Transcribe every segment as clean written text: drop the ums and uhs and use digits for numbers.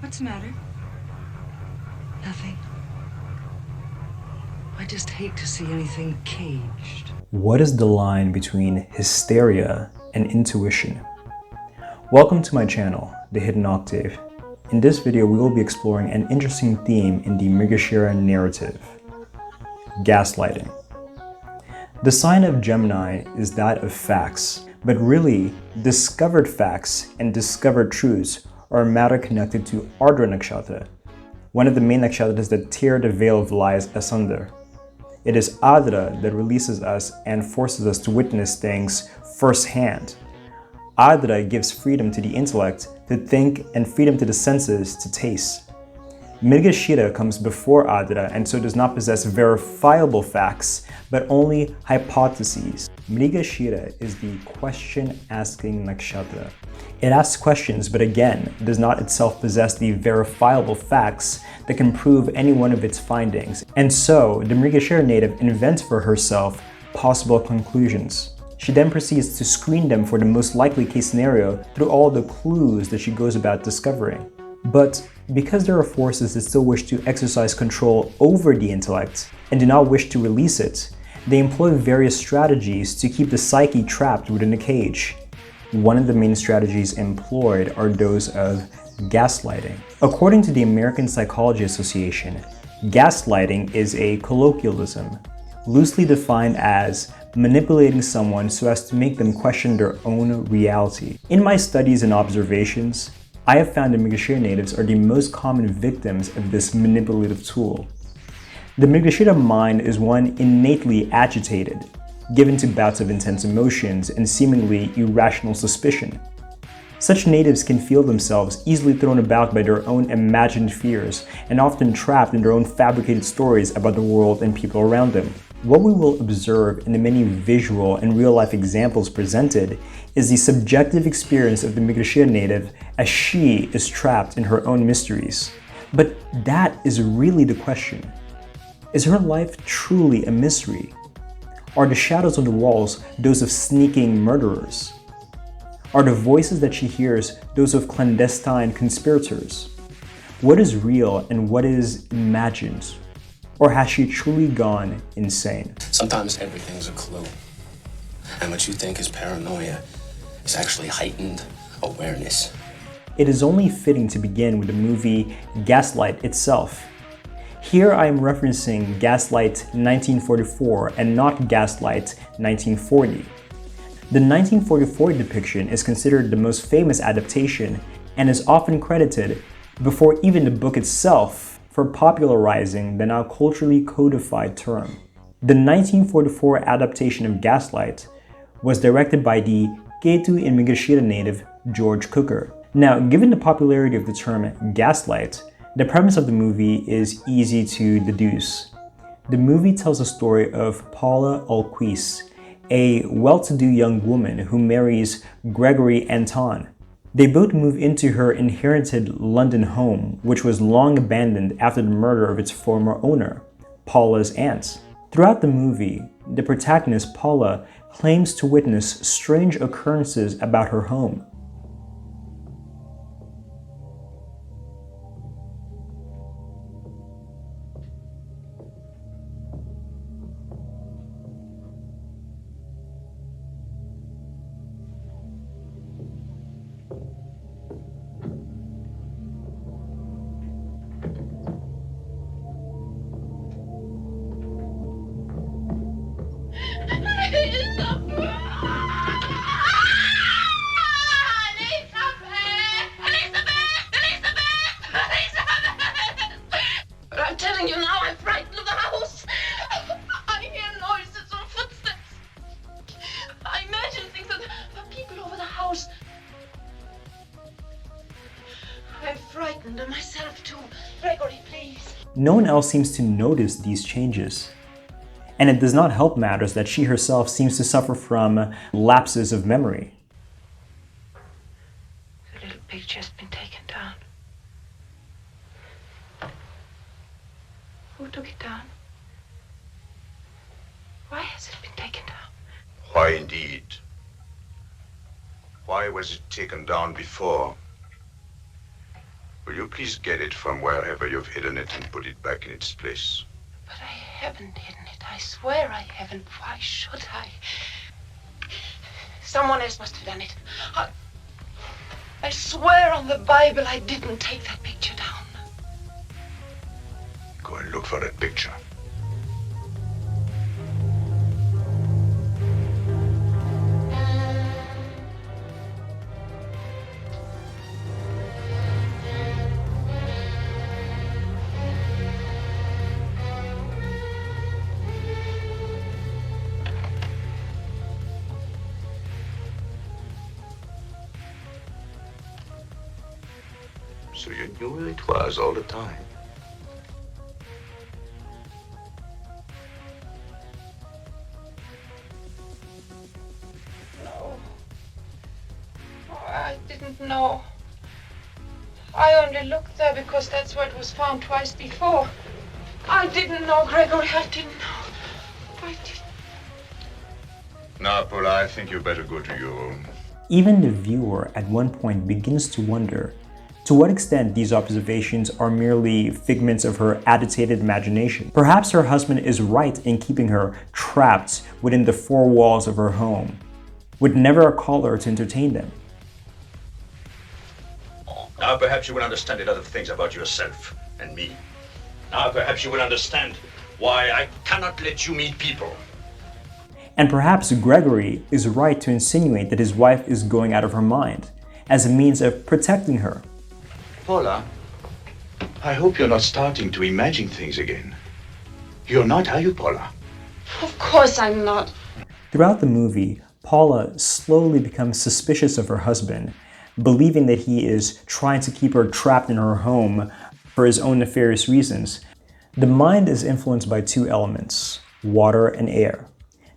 What's the matter? Nothing. I just hate to see anything caged. What is the line between hysteria and intuition? Welcome to my channel, The Hidden Octave. In this video, we will be exploring an interesting theme in the Mrigashira narrative: gaslighting. The sign of Gemini is that of facts, but really, discovered facts and discovered truths are a matter connected to Ardra Nakshatra, one of the main nakshatras that tear the veil of lies asunder. It is Adra that releases us and forces us to witness things firsthand. Adra gives freedom to the intellect to think and freedom to the senses to taste. Mrigashira comes before Adra and so does not possess verifiable facts, but only hypotheses. Mrigashira is the question-asking nakshatra. It asks questions, but again, does not itself possess the verifiable facts that can prove any one of its findings. And so, the Mrigashira native invents for herself possible conclusions. She then proceeds to screen them for the most likely case scenario through all the clues that she goes about discovering. But because there are forces that still wish to exercise control over the intellect and do not wish to release it, they employ various strategies to keep the psyche trapped within a cage. One of the main strategies employed are those of gaslighting. According to the American Psychology Association, gaslighting is a colloquialism, loosely defined as manipulating someone so as to make them question their own reality. In my studies and observations, I have found that Mrigashira natives are the most common victims of this manipulative tool. The Mrigashira mind is one innately agitated, given to bouts of intense emotions and seemingly irrational suspicion. Such natives can feel themselves easily thrown about by their own imagined fears and often trapped in their own fabricated stories about the world and people around them. What we will observe in the many visual and real-life examples presented is the subjective experience of the Mrigashira native as she is trapped in her own mysteries. But that is really the question. Is her life truly a mystery? Are the shadows on the walls those of sneaking murderers? Are the voices that she hears those of clandestine conspirators? What is real and what is imagined? Or has she truly gone insane? Sometimes everything's a clue. And what you think is paranoia is actually heightened awareness. It is only fitting to begin with the movie Gaslight itself. Here I am referencing Gaslight 1944 and not Gaslight 1940. The 1944 depiction is considered the most famous adaptation and is often credited, before even the book itself, for popularizing the now culturally codified term. The 1944 adaptation of Gaslight was directed by the Ketu and Mrigashira native George Cukor. Now, given the popularity of the term gaslight, the premise of the movie is easy to deduce. The movie tells a story of Paula Alquist, a well-to-do young woman who marries Gregory Anton. They both move into her inherited London home, which was long abandoned after the murder of its former owner, Paula's aunt. Throughout the movie, the protagonist Paula claims to witness strange occurrences about her home. I'm telling you now, I'm frightened of the house. I hear noises and footsteps. I imagine things that there are people over the house. I'm frightened of myself too. Gregory, please. No one else seems to notice these changes. And it does not help matters that she herself seems to suffer from lapses of memory. The little picture's been taken down. Who took it down? Why has it been taken down? Why indeed? Why was it taken down before? Will you please get it from wherever you've hidden it and put it back in its place? But I haven't hidden it. I swear I haven't. Why should I? Someone else must have done it. I swear on the Bible I didn't take that picture down. Go and look for that picture. So you knew where it was all the time. No. Oh, I didn't know. I only looked there because that's where it was found twice before. I didn't know, Gregory. I didn't know. I didn't. Now, Paula, I think you better go to your room. Even the viewer at one point begins to wonder to what extent these observations are merely figments of her agitated imagination. Perhaps her husband is right in keeping her trapped within the four walls of her home, with never a caller to entertain them. Now perhaps you will understand a lot of things about yourself and me. Now perhaps you will understand why I cannot let you meet people. And perhaps Gregory is right to insinuate that his wife is going out of her mind as a means of protecting her. Paula, I hope you're not starting to imagine things again. You're not, are you, Paula? Of course I'm not. Throughout the movie, Paula slowly becomes suspicious of her husband, believing that he is trying to keep her trapped in her home for his own nefarious reasons. The mind is influenced by two elements, water and air.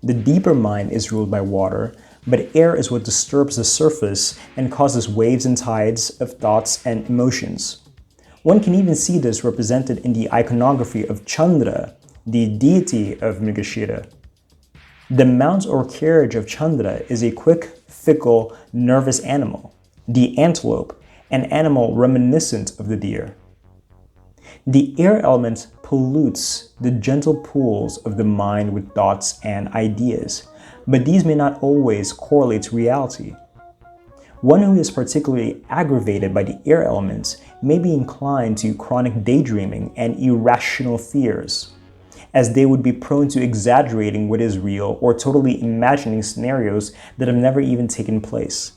The deeper mind is ruled by water, but air is what disturbs the surface and causes waves and tides of thoughts and emotions. One can even see this represented in the iconography of Chandra, the deity of Mrigashira. The mount or carriage of Chandra is a quick, fickle, nervous animal. The antelope, an animal reminiscent of the deer. The air element pollutes the gentle pools of the mind with thoughts and ideas, but these may not always correlate to reality. One who is particularly aggravated by the air elements may be inclined to chronic daydreaming and irrational fears, as they would be prone to exaggerating what is real or totally imagining scenarios that have never even taken place.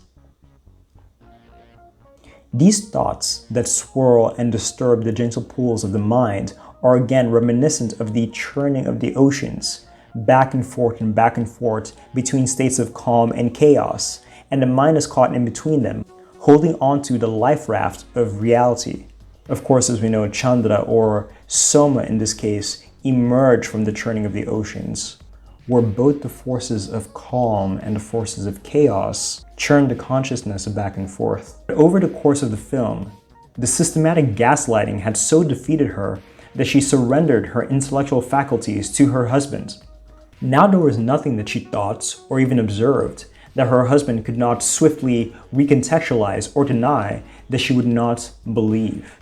These thoughts that swirl and disturb the gentle pools of the mind are again reminiscent of the churning of the oceans, back and forth between states of calm and chaos, and the mind is caught in between them, holding onto the life raft of reality. Of course, as we know, Chandra, or Soma in this case, emerge from the churning of the oceans, where both the forces of calm and the forces of chaos churn the consciousness back and forth. Over the course of the film, the systematic gaslighting had so defeated her that she surrendered her intellectual faculties to her husband. Now there was nothing that she thought or even observed that her husband could not swiftly recontextualize or deny that she would not believe.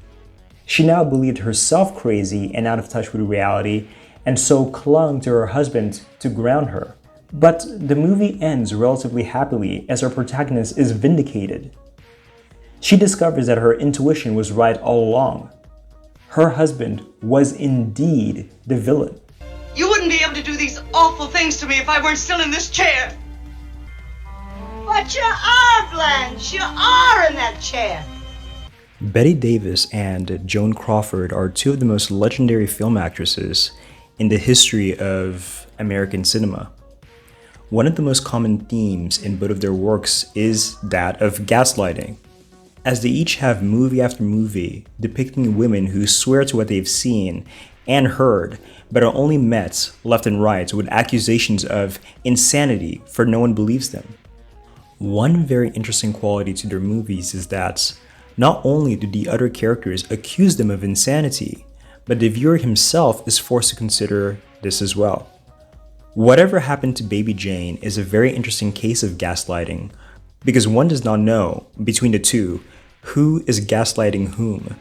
She now believed herself crazy and out of touch with reality, and so clung to her husband to ground her. But the movie ends relatively happily as our protagonist is vindicated. She discovers that her intuition was right all along. Her husband was indeed the villain. You wouldn't be able to do these awful things to me if I weren't still in this chair. But you are, Blanche. You are in that chair. Bette Davis and Joan Crawford are two of the most legendary film actresses in the history of American cinema. One of the most common themes in both of their works is that of gaslighting, as they each have movie after movie depicting women who swear to what they've seen and heard, but are only met left and right with accusations of insanity, for no one believes them. One very interesting quality to their movies is that not only do the other characters accuse them of insanity, but the viewer himself is forced to consider this as well. Whatever Happened to Baby Jane is a very interesting case of gaslighting, because one does not know, between the two, who is gaslighting whom.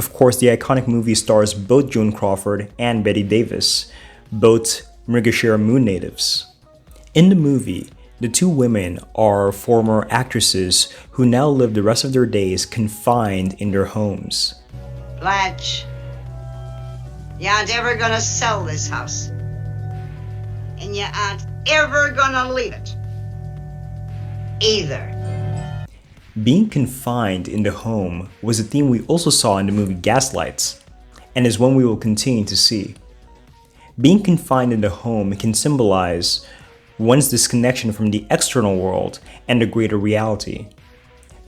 Of course, the iconic movie stars both Joan Crawford and Bette Davis, both Mrigashira Moon natives. In the movie, the two women are former actresses who now live the rest of their days confined in their homes. Blanche, you aren't ever gonna sell this house. And you aren't ever gonna leave it. Either. Being confined in the home was a theme we also saw in the movie Gaslights, and is one we will continue to see. Being confined in the home can symbolize one's disconnection from the external world and the greater reality.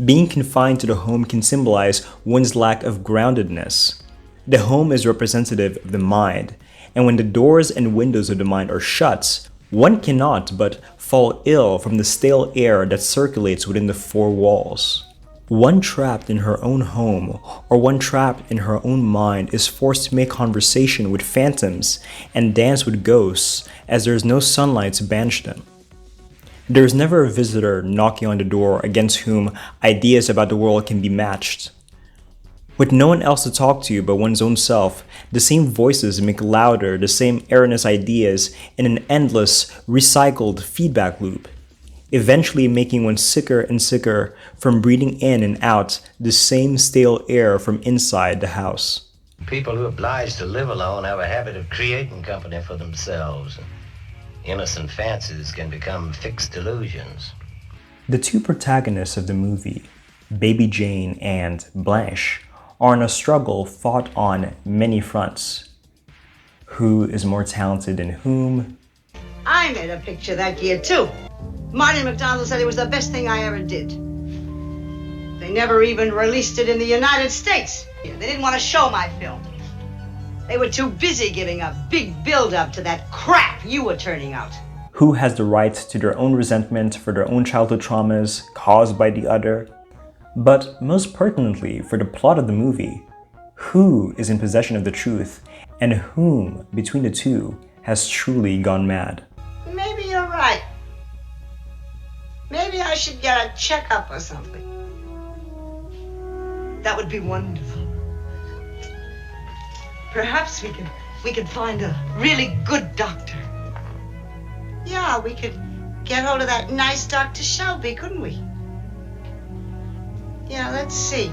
Being confined to the home can symbolize one's lack of groundedness. The home is representative of the mind, and when the doors and windows of the mind are shut, one cannot but fall ill from the stale air that circulates within the four walls. One trapped in her own home or one trapped in her own mind is forced to make conversation with phantoms and dance with ghosts as there is no sunlight to banish them. There is never a visitor knocking on the door against whom ideas about the world can be matched. With no one else to talk to but one's own self, the same voices make louder the same erroneous ideas in an endless, recycled feedback loop, eventually making one sicker and sicker from breathing in and out the same stale air from inside the house. People who are obliged to live alone have a habit of creating company for themselves. Innocent fancies can become fixed delusions. The two protagonists of the movie, Baby Jane and Blanche, are in a struggle fought on many fronts. Who is more talented than whom? I made a picture that year, too. Marty McDonald said it was the best thing I ever did. They never even released it in the United States. They didn't want to show my film. They were too busy giving a big build-up to that crap you were turning out. Who has the right to their own resentment for their own childhood traumas caused by the other? But most pertinently for the plot of the movie, who is in possession of the truth and whom between the two has truly gone mad? Maybe you're right. Maybe I should get a checkup or something. That would be wonderful. Perhaps we could find a really good doctor. Yeah, we could get hold of that nice Dr. Shelby, couldn't we? Yeah, let's see.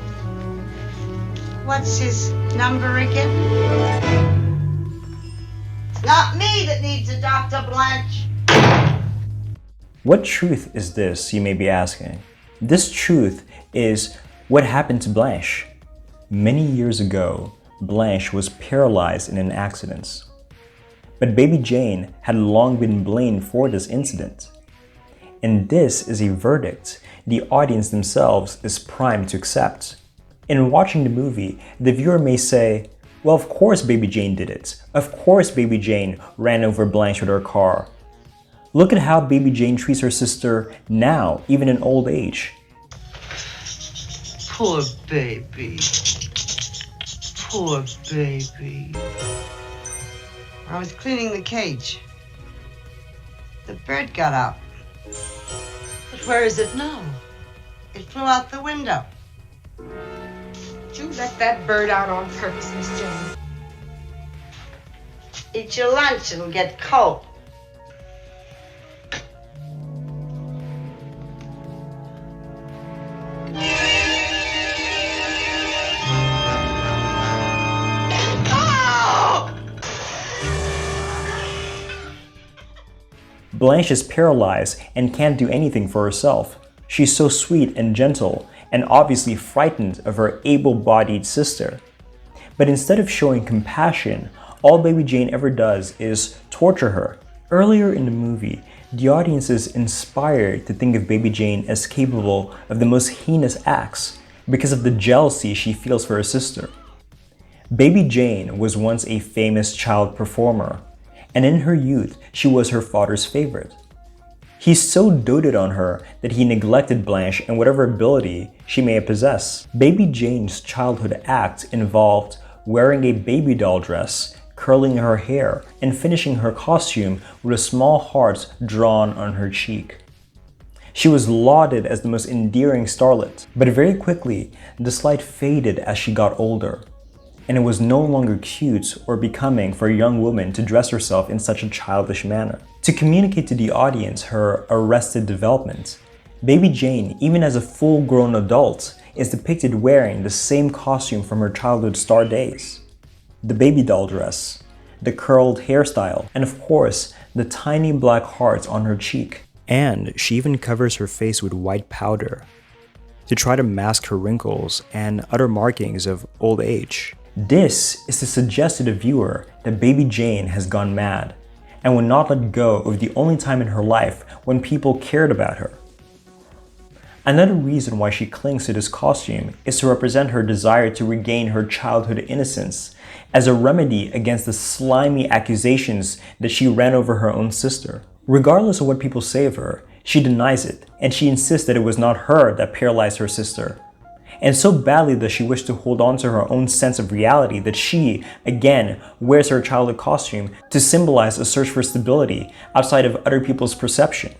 What's his number again? It's not me that needs a Dr. Blanche. What truth is this, you may be asking? This truth is what happened to Blanche. Many years ago, Blanche was paralyzed in an accident. But Baby Jane had long been blamed for this incident. And this is a verdict the audience themselves is primed to accept. In watching the movie, the viewer may say, well, of course Baby Jane did it. Of course Baby Jane ran over Blanche with her car. Look at how Baby Jane treats her sister now, even in old age. Poor baby. Poor baby. I was cleaning the cage. The bird got out. But where is it now? It flew out the window. Did you let that bird out on purpose, Miss Jane? Eat your lunch, it'll get cold. Blanche is paralyzed and can't do anything for herself. She's so sweet and gentle, and obviously frightened of her able-bodied sister. But instead of showing compassion, all Baby Jane ever does is torture her. Earlier in the movie, the audience is inspired to think of Baby Jane as capable of the most heinous acts because of the jealousy she feels for her sister. Baby Jane was once a famous child performer, and in her youth, she was her father's favorite. He so doted on her that he neglected Blanche and whatever ability she may possess. Baby Jane's childhood act involved wearing a baby doll dress, curling her hair, and finishing her costume with a small heart drawn on her cheek. She was lauded as the most endearing starlet, but very quickly, this light faded as she got older. and it was no longer cute or becoming for a young woman to dress herself in such a childish manner. To communicate to the audience her arrested development, Baby Jane, even as a full-grown adult, is depicted wearing the same costume from her childhood star days. The baby doll dress, the curled hairstyle, and of course, the tiny black hearts on her cheek. And she even covers her face with white powder to try to mask her wrinkles and other markings of old age. This is to suggest to the viewer that Baby Jane has gone mad and would not let go of the only time in her life when people cared about her. Another reason why she clings to this costume is to represent her desire to regain her childhood innocence as a remedy against the slimy accusations that she ran over her own sister. Regardless of what people say of her, she denies it, and she insists that it was not her that paralyzed her sister. And so badly does she wish to hold on to her own sense of reality that she, again, wears her childhood costume to symbolize a search for stability outside of other people's perception.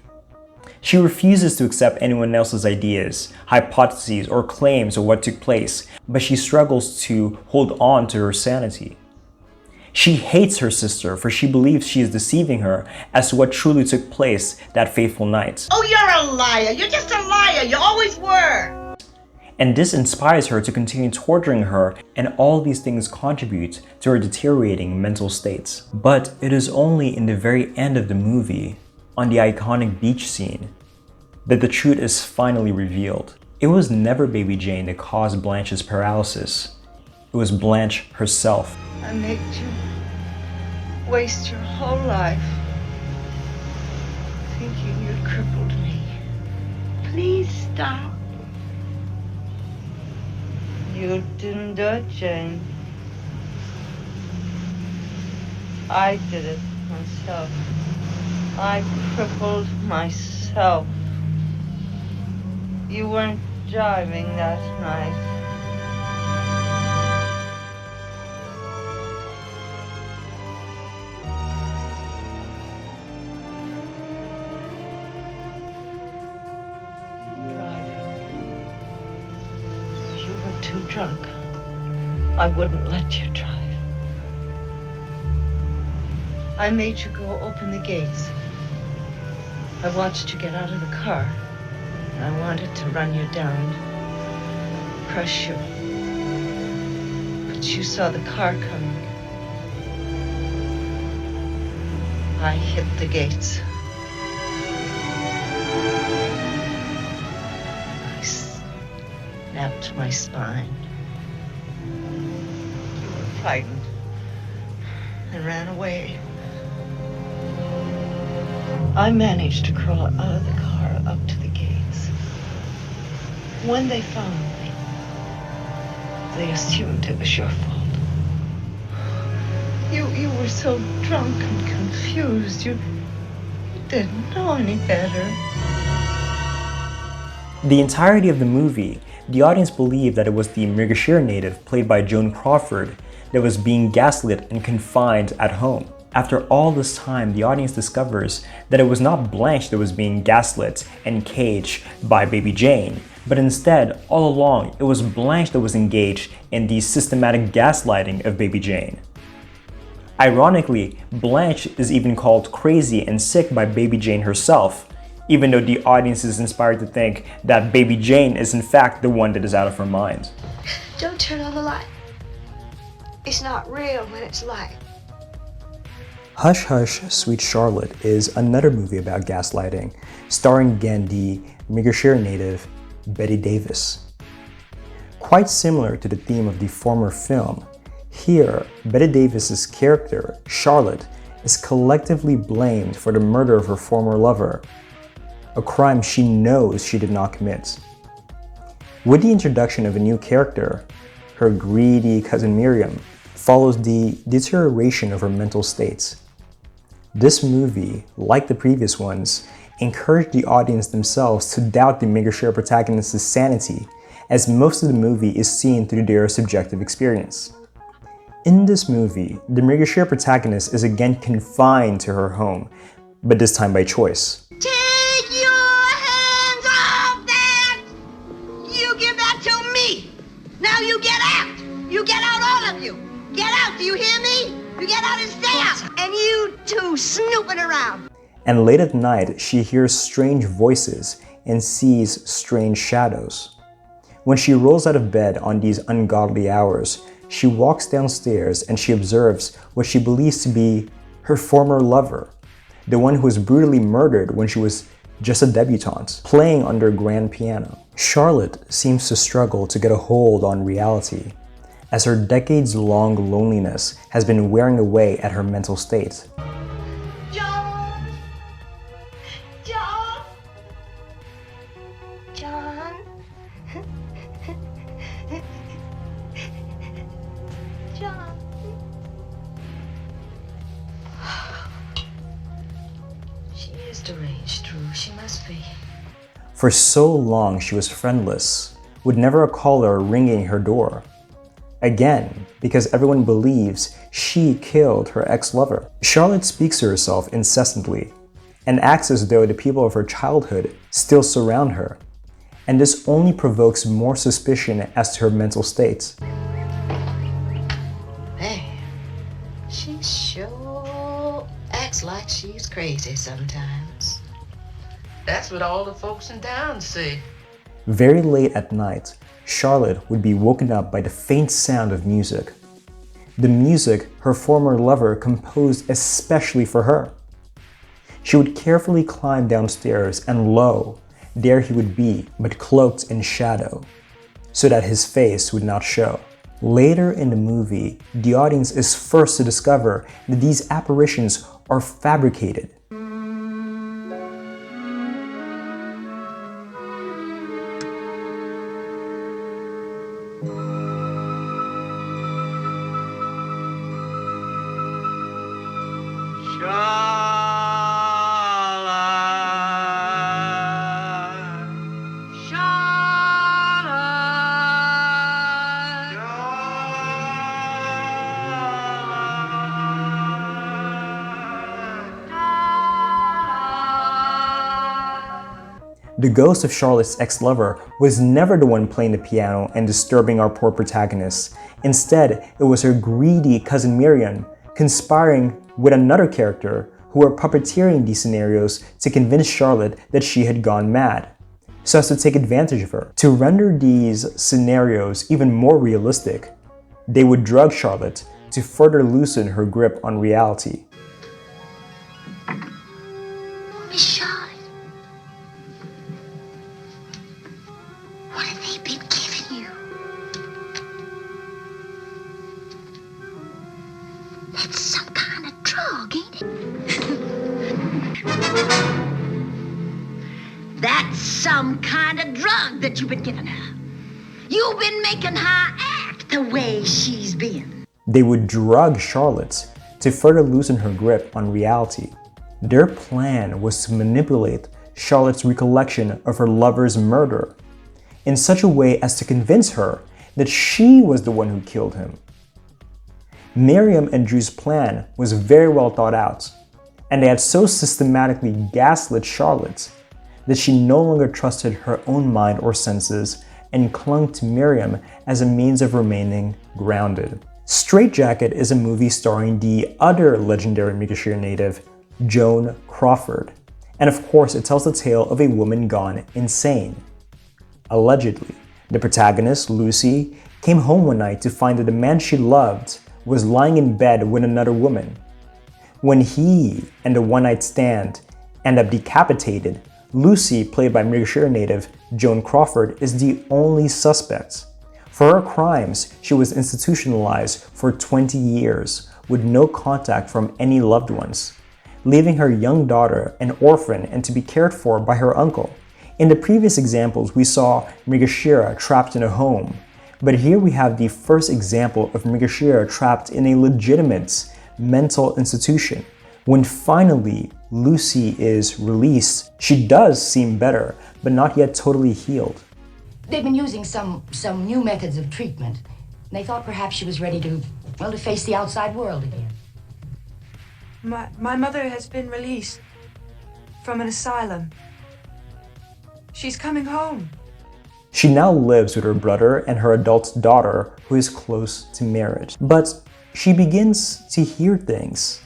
She refuses to accept anyone else's ideas, hypotheses, or claims of what took place, but she struggles to hold on to her sanity. She hates her sister for she believes she is deceiving her as to what truly took place that fateful night. Oh, you're a liar. You're just a liar. You always were. And this inspires her to continue torturing her, and all these things contribute to her deteriorating mental states. But it is only in the very end of the movie, on the iconic beach scene, that the truth is finally revealed. It was never Baby Jane that caused Blanche's paralysis. It was Blanche herself. I made you waste your whole life thinking you'd crippled me. Please stop. You didn't do it, Jane. I did it myself. I crippled myself. You weren't driving that night. Driving. You were too drunk. I wouldn't let you drive. I made you go open the gates. I watched you get out of the car. I wanted to run you down, crush you. But you saw the car coming. I hit the gates. I snapped my spine. You were frightened and ran away. I managed to crawl out of the car up to the gates. When they found me, they assumed it was your fault. You were so drunk and confused. You didn't know any better. The entirety of the movie, the audience believed that it was the Mrigashira native, played by Joan Crawford, that was being gaslit and confined at home. After all this time, the audience discovers that it was not Blanche that was being gaslit and caged by Baby Jane, but instead, all along, it was Blanche that was engaged in the systematic gaslighting of Baby Jane. Ironically, Blanche is even called crazy and sick by Baby Jane herself, even though the audience is inspired to think that Baby Jane is in fact the one that is out of her mind. Don't turn on the light. It's not real when it's light. Hush Hush, Sweet Charlotte is another movie about gaslighting, starring again the Mrigashira native Bette Davis. Quite similar to the theme of the former film, here Bette Davis's character, Charlotte, is collectively blamed for the murder of her former lover, a crime she knows she did not commit. With the introduction of a new character, her greedy cousin Miriam follows the deterioration of her mental states. This movie, like the previous ones, encouraged the audience themselves to doubt the Mrigashira protagonist's sanity, as most of the movie is seen through their subjective experience. In this movie, the Mrigashira protagonist is again confined to her home, but this time by choice. Take your hands off that! You give that to me! Now you get out! You get out all all of you! Get out, do you hear me? You get out and stay out! And you two snooping around. And late at night, she hears strange voices and sees strange shadows. When she rolls out of bed on these ungodly hours, she walks downstairs and she observes what she believes to be her former lover, the one who was brutally murdered when she was just a debutante, playing under a grand piano. Charlotte seems to struggle to get a hold on reality, as her decades-long loneliness has been wearing away at her mental state. John! John! John! John! She is deranged, Drew. She must be. For so long she was friendless, with never a caller ringing her door. Again, because everyone believes she killed her ex-lover. Charlotte speaks to herself incessantly and acts as though the people of her childhood still surround her, and this only provokes more suspicion as to her mental state. Man, she sure acts like she's crazy sometimes. That's what all the folks in town say. Very late at night, Charlotte would be woken up by the faint sound of music. The music her former lover composed especially for her. She would carefully climb downstairs and lo, there he would be, but cloaked in shadow, so that his face would not show. Later in the movie, the audience is first to discover that these apparitions are fabricated. The ghost of Charlotte's ex-lover was never the one playing the piano and disturbing our poor protagonist. Instead, it was her greedy cousin Miriam, conspiring with another character who were puppeteering these scenarios to convince Charlotte that she had gone mad, so as to take advantage of her. To render these scenarios even more realistic, they would drug Charlotte to further loosen her grip on reality. Miss Charlotte. What have they been giving you? That's some kind of drug, ain't it? That's some kind of drug that you've been giving her. You've been making her act the way she's been. They would drug Charlotte to further loosen her grip on reality. Their plan was to manipulate Charlotte's recollection of her lover's murder in such a way as to convince her that she was the one who killed him. Miriam and Drew's plan was very well thought out, and they had so systematically gaslit Charlotte that she no longer trusted her own mind or senses and clung to Miriam as a means of remaining grounded. Strait Jacket is a movie starring the other legendary Miyashiro native, Joan Crawford, and of course it tells the tale of a woman gone insane. Allegedly, the protagonist, Lucy, came home one night to find that the man she loved was lying in bed with another woman. When he and the one-night stand end up decapitated, Lucy, played by Miyashiro native Joan Crawford, is the only suspect. For her crimes, she was institutionalized for 20 years with no contact from any loved ones, leaving her young daughter an orphan and to be cared for by her uncle. In the previous examples, we saw Miyashiro trapped in a home, but here we have the first example of Miyashiro trapped in a legitimate mental institution. When finally Lucy is released, she does seem better, but not yet totally healed. They've been using some new methods of treatment. They thought perhaps she was ready to face the outside world again. My mother has been released from an asylum. She's coming home. She now lives with her brother and her adult daughter, who is close to marriage. But she begins to hear things,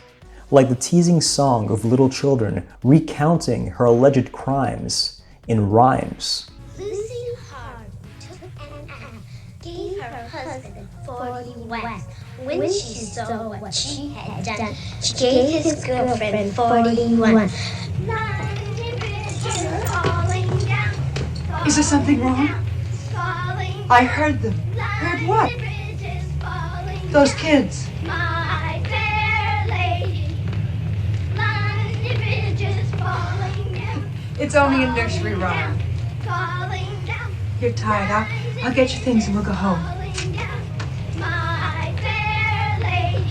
like the teasing song of little children recounting her alleged crimes in rhymes. Lucy Hard took an ass, gave her husband 40 whacks. When she saw what she had done, she gave his girlfriend 41. Is there something wrong? I heard them. Heard what? Those kids. My fair lady, London Bridge is falling down. It's only a nursery rhyme. Falling down. You're tired. I'll get you things and we'll go home. My fair lady.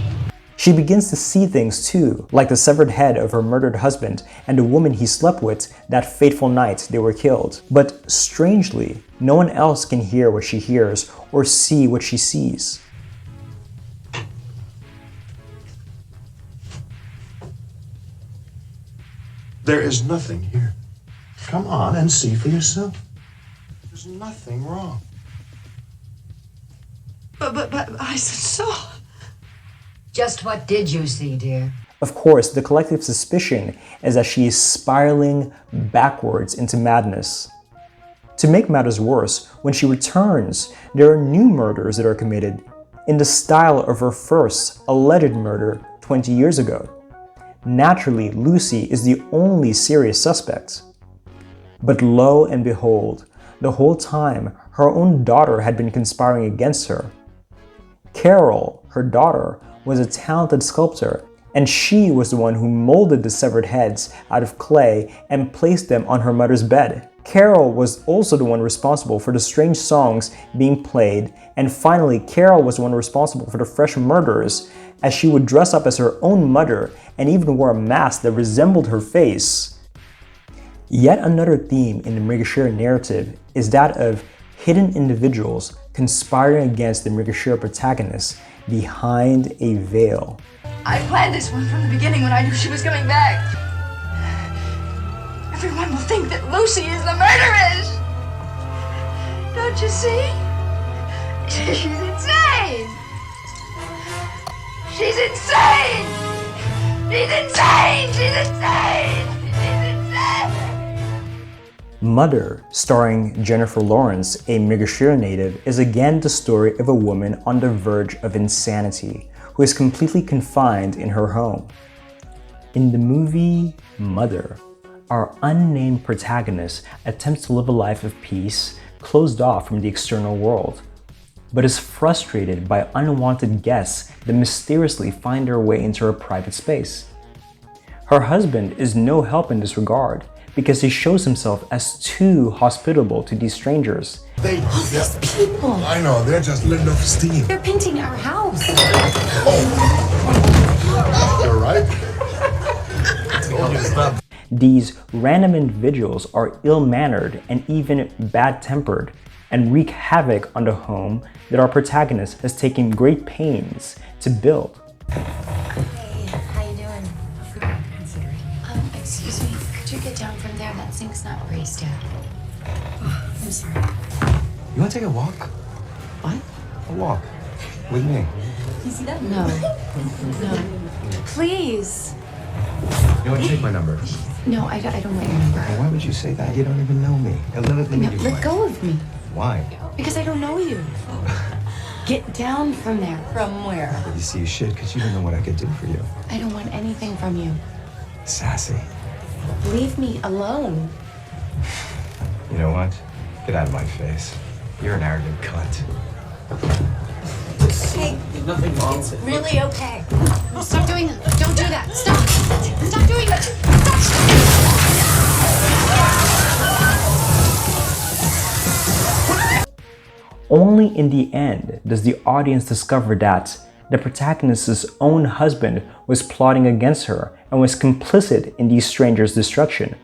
She begins to see things too, like the severed head of her murdered husband and the woman he slept with that fateful night they were killed. But strangely, no one else can hear what she hears or see what she sees. There is nothing here. Come on and see for yourself. There's nothing wrong. But I saw. Just what did you see, dear? Of course, the collective suspicion is that she is spiraling backwards into madness. To make matters worse, when she returns, there are new murders that are committed in the style of her first alleged murder 20 years ago. Naturally, Lucy is the only serious suspect. But lo and behold, the whole time, her own daughter had been conspiring against her. Carol, her daughter, was a talented sculptor, and she was the one who molded the severed heads out of clay and placed them on her mother's bed. Carol was also the one responsible for the strange songs being played, and finally, Carol was the one responsible for the fresh murders, as she would dress up as her own mother and even wore a mask that resembled her face. Yet another theme in the Mrigashira narrative is that of hidden individuals conspiring against the Mrigashira protagonist behind a veil. I planned this one from the beginning when I knew she was coming back. Everyone will think that Lucy is the murderess. Don't you see? She's insane. She's insane. She's insane. She's insane. She's insane. Mother, starring Jennifer Lawrence, a Mrigashira native, is again the story of a woman on the verge of insanity who is completely confined in her home. In the movie Mother, our unnamed protagonist attempts to live a life of peace, closed off from the external world, but is frustrated by unwanted guests that mysteriously find their way into her private space. Her husband is no help in this regard because he shows himself as too hospitable to these strangers. All these people. I know, they're just letting off steam. They're painting our house. You're right. Told you to stop. These random individuals are ill-mannered and even bad-tempered and wreak havoc on the home that our protagonist has taken great pains to build. Hey, how you doing? Excuse me, could you get down from there? That sink's not raised yet. Oh, I'm sorry. You want to take a walk? What? A walk. With me. You see that? No. No. Please. You want to take my number? No, I don't want your number. Well, why would you say that? You don't even know me. Let me do Let go of me. Why? Because I don't know you. Get down from there. From where? You see, you should, because you don't know what I could do for you. I don't want anything from you. Sassy. Leave me alone. You know what? Get out of my face. You're an arrogant cunt. Hey, There's nothing wrong with it. really okay. Stop doing that. Don't do that. Stop. Stop doing that. Only in the end does the audience discover that the protagonist's own husband was plotting against her and was complicit in these strangers' destruction.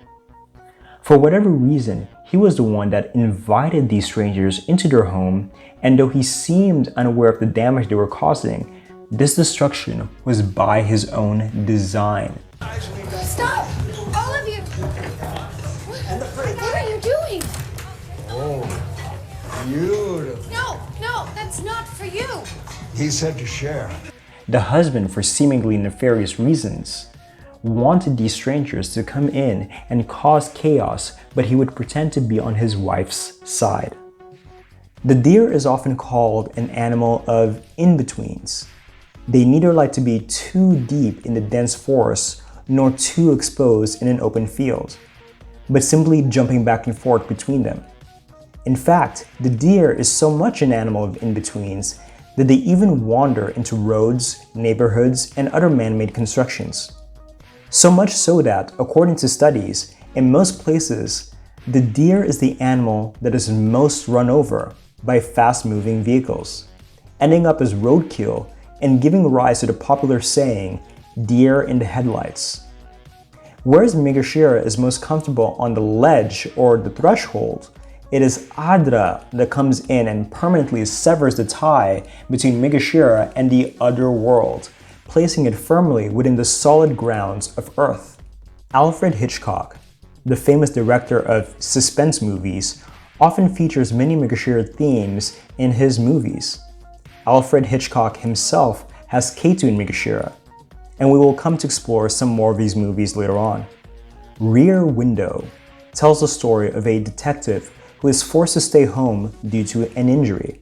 For whatever reason, he was the one that invited these strangers into their home, and though he seemed unaware of the damage they were causing, this destruction was by his own design. Stop! All of you! What are you doing? Oh, Beautiful. No, that's not for you. He said to share. The husband, for seemingly nefarious reasons, wanted these strangers to come in and cause chaos, but he would pretend to be on his wife's side. The deer is often called an animal of in-betweens. They neither like to be too deep in the dense forest nor too exposed in an open field, but simply jumping back and forth between them. In fact, the deer is so much an animal of in-betweens that they even wander into roads, neighborhoods, and other man-made constructions. So much so that, according to studies, in most places, the deer is the animal that is most run over by fast-moving vehicles, ending up as roadkill and giving rise to the popular saying, deer in the headlights. Whereas Migashira is most comfortable on the ledge or the threshold, it is Adra that comes in and permanently severs the tie between Migashira and the other world, placing it firmly within the solid grounds of Earth. Alfred Hitchcock, the famous director of suspense movies, often features many Migashira themes in his movies. Alfred Hitchcock himself has Kato in Migashira, and we will come to explore some more of these movies later on. Rear Window tells the story of a detective who is forced to stay home due to an injury.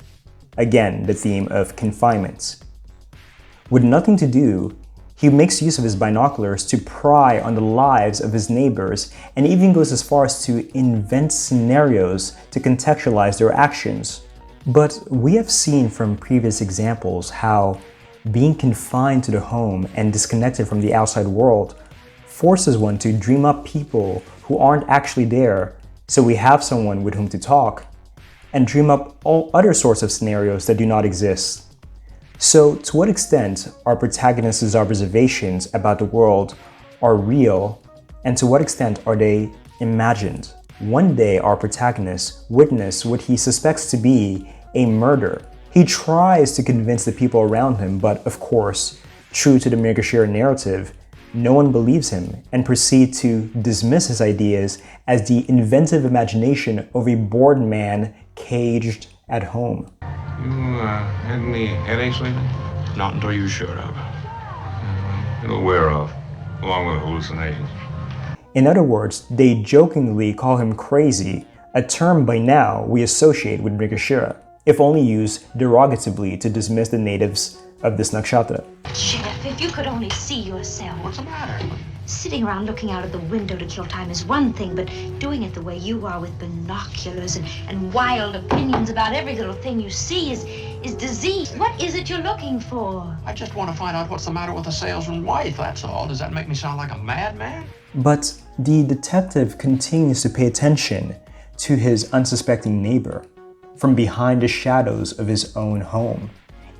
Again, the theme of confinement. With nothing to do, he makes use of his binoculars to pry on the lives of his neighbors and even goes as far as to invent scenarios to contextualize their actions. But we have seen from previous examples how being confined to the home and disconnected from the outside world forces one to dream up people who aren't actually there, so we have someone with whom to talk, and dream up all other sorts of scenarios that do not exist. So, to what extent our protagonist's observations about the world are real, and to what extent are they imagined? One day, our protagonist witnesses what he suspects to be a murder. He tries to convince the people around him, but of course, true to the Migashira narrative, no one believes him and proceeds to dismiss his ideas as the inventive imagination of a bored man caged at home. You had any headaches lately? Not until you showed up. It'll wear off, along with hallucinations. In other words, they jokingly call him crazy, a term by now we associate with Migashira, if only used derogatively to dismiss the natives of this nakshatra. Jeff, if you could only see yourself. What's the matter? Sitting around looking out of the window to kill time is one thing, but doing it the way you are with binoculars and wild opinions about every little thing you see is disease. What is it you're looking for? I just want to find out what's the matter with the salesman's wife, that's all. Does that make me sound like a madman? But the detective continues to pay attention to his unsuspecting neighbor from behind the shadows of his own home,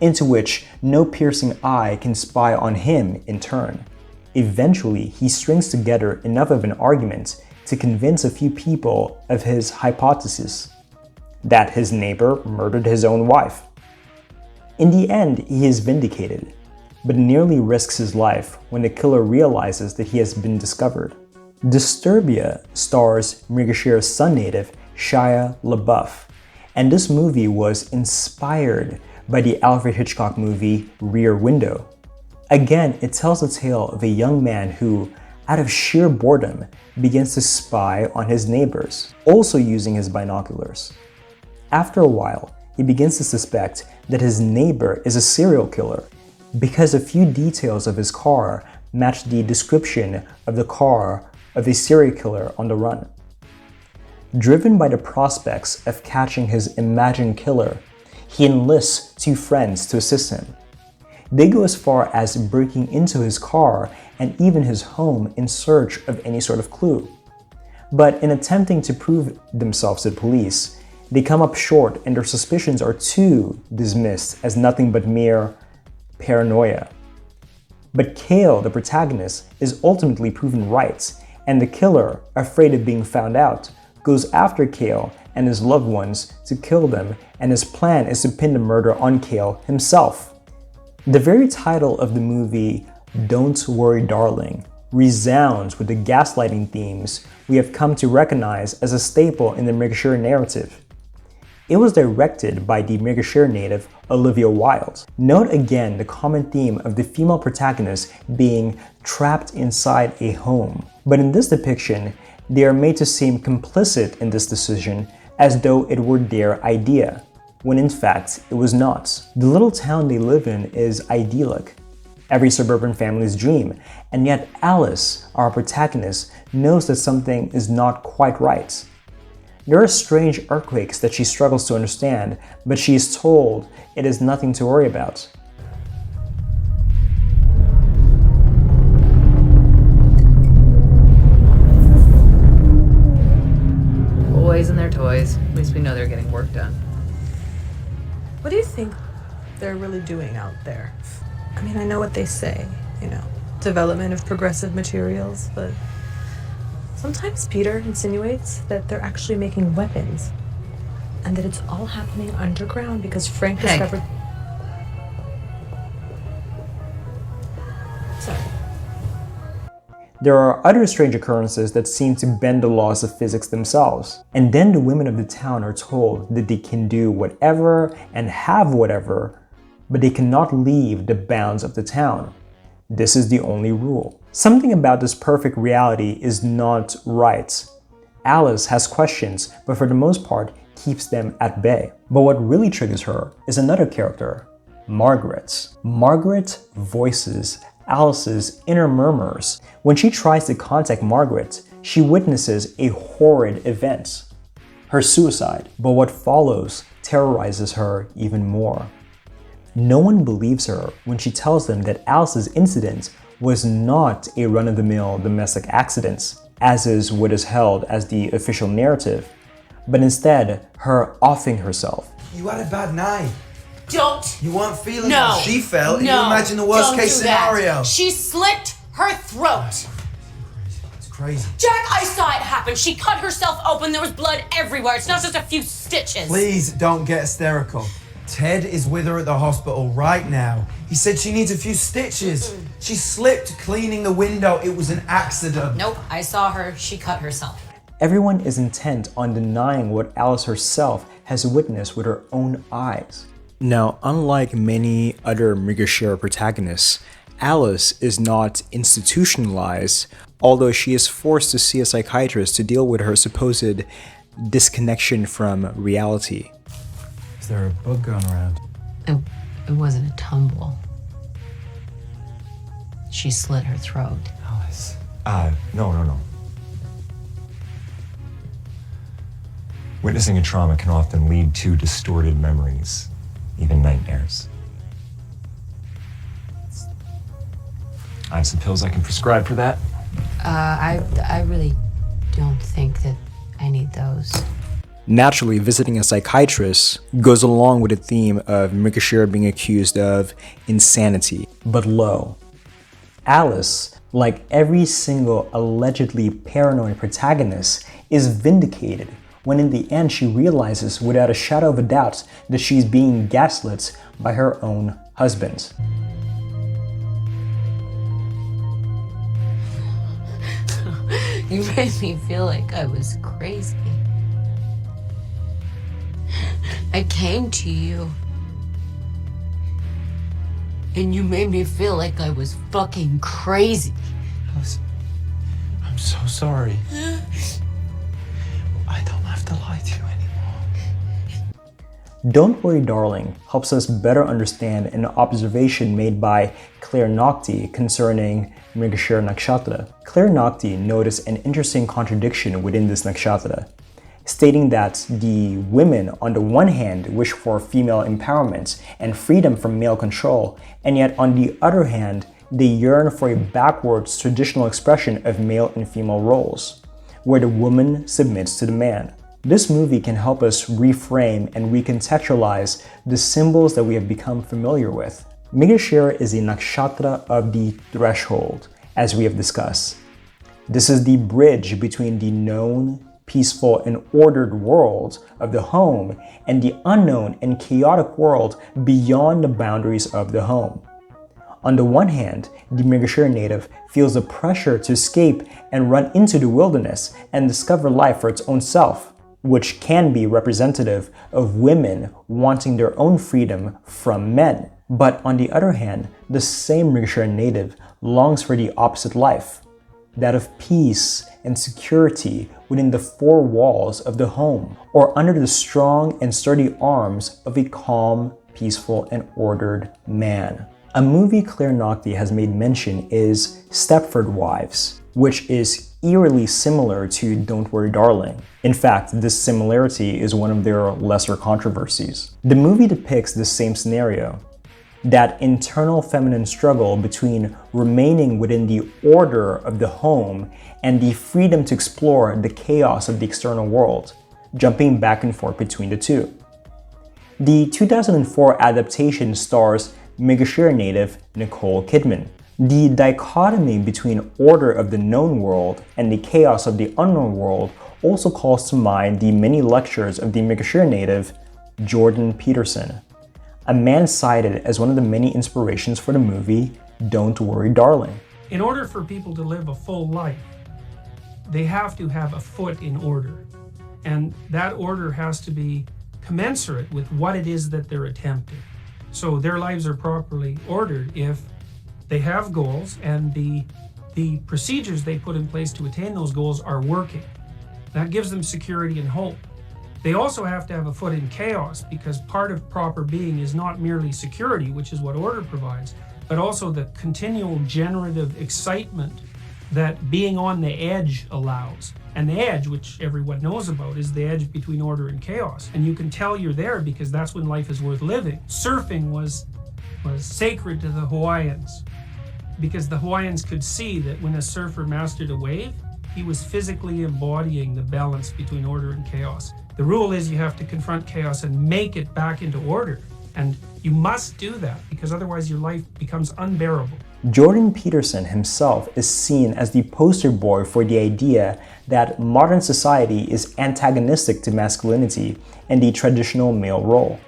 into which no piercing eye can spy on him in turn. Eventually, he strings together enough of an argument to convince a few people of his hypothesis, that his neighbor murdered his own wife. In the end, he is vindicated, but nearly risks his life when the killer realizes that he has been discovered. Disturbia stars Migashira's son native, Shia LaBeouf, and this movie was inspired by the Alfred Hitchcock movie Rear Window. Again, it tells the tale of a young man who, out of sheer boredom, begins to spy on his neighbors, also using his binoculars. After a while, he begins to suspect that his neighbor is a serial killer because a few details of his car match the description of the car of a serial killer on the run. Driven by the prospects of catching his imagined killer, he enlists two friends to assist him. They go as far as breaking into his car and even his home in search of any sort of clue. But in attempting to prove themselves to the police, they come up short and their suspicions are too dismissed as nothing but mere paranoia. But Cale, the protagonist, is ultimately proven right, and the killer, afraid of being found out, goes after Cale and his loved ones to kill them, and his plan is to pin the murder on Cale himself. The very title of the movie, Don't Worry Darling, resounds with the gaslighting themes we have come to recognize as a staple in the Migashira narrative. It was directed by the Mrigashira native Olivia Wilde. Note again the common theme of the female protagonist being trapped inside a home. But in this depiction, they are made to seem complicit in this decision as though it were their idea, when in fact it was not. The little town they live in is idyllic, every suburban family's dream, and yet Alice, our protagonist, knows that something is not quite right. There are strange earthquakes that she struggles to understand, but she is told it is nothing to worry about. Boys and their toys. At least we know they're getting work done. What do you think they're really doing out there? I mean, I know what they say, you know, development of progressive materials, but sometimes Peter insinuates that they're actually making weapons and that it's all happening underground because Frank discovered... Sorry. There are other strange occurrences that seem to bend the laws of physics themselves. And then the women of the town are told that they can do whatever and have whatever, but they cannot leave the bounds of the town. This is the only rule. Something about this perfect reality is not right. Alice has questions, but for the most part keeps them at bay. But what really triggers her is another character, Margaret. Margaret voices Alice's inner murmurs. When she tries to contact Margaret, she witnesses a horrid event, her suicide. But what follows terrorizes her even more. No one believes her when she tells them that Alice's incident was not a run-of-the-mill domestic accident, as is what is held as the official narrative, but instead her offing herself. You had a bad night. Don't. You weren't feeling No. how she felt. No. You imagine the worst Don't case do that. scenario. She slit her throat. It's crazy. Jack, I saw it happen. She cut herself open. There was blood everywhere. It's not just a few stitches. Please don't get hysterical. Ted is with her at the hospital right now. He said she needs a few stitches. She slipped cleaning the window. It was an accident. Nope, I saw her. She cut herself. Everyone is intent on denying what Alice herself has witnessed with her own eyes. Now, unlike many other Mrigashira protagonists, Alice is not institutionalized, although she is forced to see a psychiatrist to deal with her supposed disconnection from reality. Is there a bug going around? It wasn't a tumble. She slit her throat. Alice. No. Witnessing a trauma can often lead to distorted memories, even nightmares. I have some pills I can prescribe for that. I really don't think that I need those. Naturally, visiting a psychiatrist goes along with the theme of Mrigashira being accused of insanity. But lo, Alice, like every single allegedly paranoid protagonist, is vindicated when in the end she realizes without a shadow of a doubt that she's being gaslit by her own husband. You made me feel like I was crazy. I came to you, and you made me feel like I was fucking crazy. I'm so sorry. I don't have to lie to you anymore. Don't Worry Darling helps us better understand an observation made by Claire Nocte concerning Mrigashira Nakshatra. Claire Nocte noticed an interesting contradiction within this nakshatra, stating that the women on the one hand wish for female empowerment and freedom from male control, and yet on the other hand, they yearn for a backwards traditional expression of male and female roles, where the woman submits to the man. This movie can help us reframe and recontextualize the symbols that we have become familiar with. Mrigashira is a nakshatra of the threshold, as we have discussed. This is the bridge between the known, peaceful, and ordered world of the home and the unknown and chaotic world beyond the boundaries of the home. On the one hand, the Mrigashira native feels the pressure to escape and run into the wilderness and discover life for its own self, which can be representative of women wanting their own freedom from men. But on the other hand, the same Mrigashira native longs for the opposite life, that of peace and security within the four walls of the home, or under the strong and sturdy arms of a calm, peaceful, and ordered man. A movie Claire Naughty has made mention is Stepford Wives, which is eerily similar to Don't Worry Darling. In fact, this similarity is one of their lesser controversies. The movie depicts the same scenario, that internal feminine struggle between remaining within the order of the home and the freedom to explore the chaos of the external world, jumping back and forth between the two. The 2004 adaptation stars Mrigashira native Nicole Kidman. The dichotomy between order of the known world and the chaos of the unknown world also calls to mind the many lectures of the Mrigashira native Jordan Peterson, a man cited as one of the many inspirations for the movie Don't Worry Darling. In order for people to live a full life, they have to have a foot in order. And that order has to be commensurate with what it is that they're attempting. So their lives are properly ordered if they have goals and the procedures they put in place to attain those goals are working. That gives them security and hope. They also have to have a foot in chaos, because part of proper being is not merely security, which is what order provides, but also the continual generative excitement that being on the edge allows. And the edge, which everyone knows about, is the edge between order and chaos. And you can tell you're there because that's when life is worth living. Surfing was sacred to the Hawaiians, because the Hawaiians could see that when a surfer mastered a wave, he was physically embodying the balance between order and chaos. The rule is you have to confront chaos and make it back into order. And you must do that, because otherwise your life becomes unbearable. Jordan Peterson himself is seen as the poster boy for the idea that modern society is antagonistic to masculinity and the traditional male role.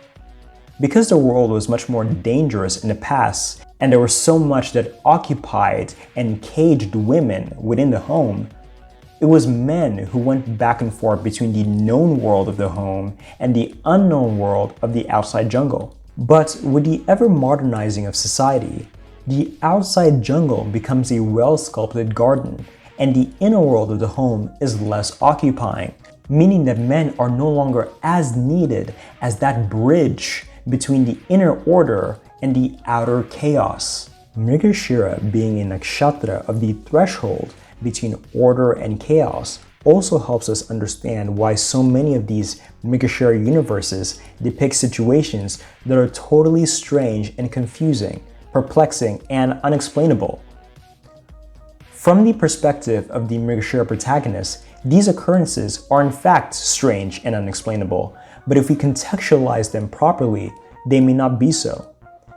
Because the world was much more dangerous in the past, and there was so much that occupied and caged women within the home, it was men who went back and forth between the known world of the home and the unknown world of the outside jungle. But with the ever-modernizing of society, the outside jungle becomes a well-sculpted garden, and the inner world of the home is less occupying, meaning that men are no longer as needed as that bridge between the inner order and the outer chaos. Mrigashira, being a nakshatra of the threshold between order and chaos, also helps us understand why so many of these Mrigashira universes depict situations that are totally strange and confusing, perplexing, and unexplainable. From the perspective of the Mrigashira protagonist, these occurrences are in fact strange and unexplainable, but if we contextualize them properly, they may not be so.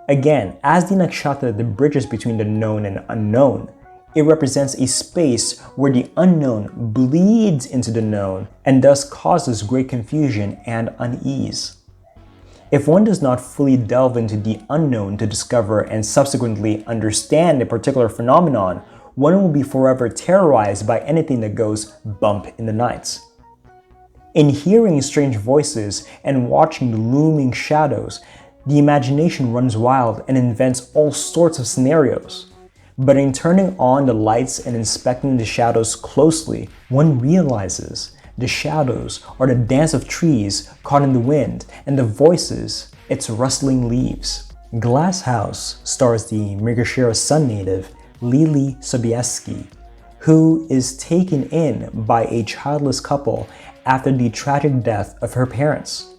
Again, as the nakshatra that bridges between the known and unknown, it represents a space where the unknown bleeds into the known and thus causes great confusion and unease. If one does not fully delve into the unknown to discover and subsequently understand a particular phenomenon, one will be forever terrorized by anything that goes bump in the night. In hearing strange voices and watching the looming shadows, the imagination runs wild and invents all sorts of scenarios. But in turning on the lights and inspecting the shadows closely, one realizes the shadows are the dance of trees caught in the wind, and the voices, its rustling leaves. Glass House stars the Mrigashira Sun native Lily Sobieski, who is taken in by a childless couple after the tragic death of her parents.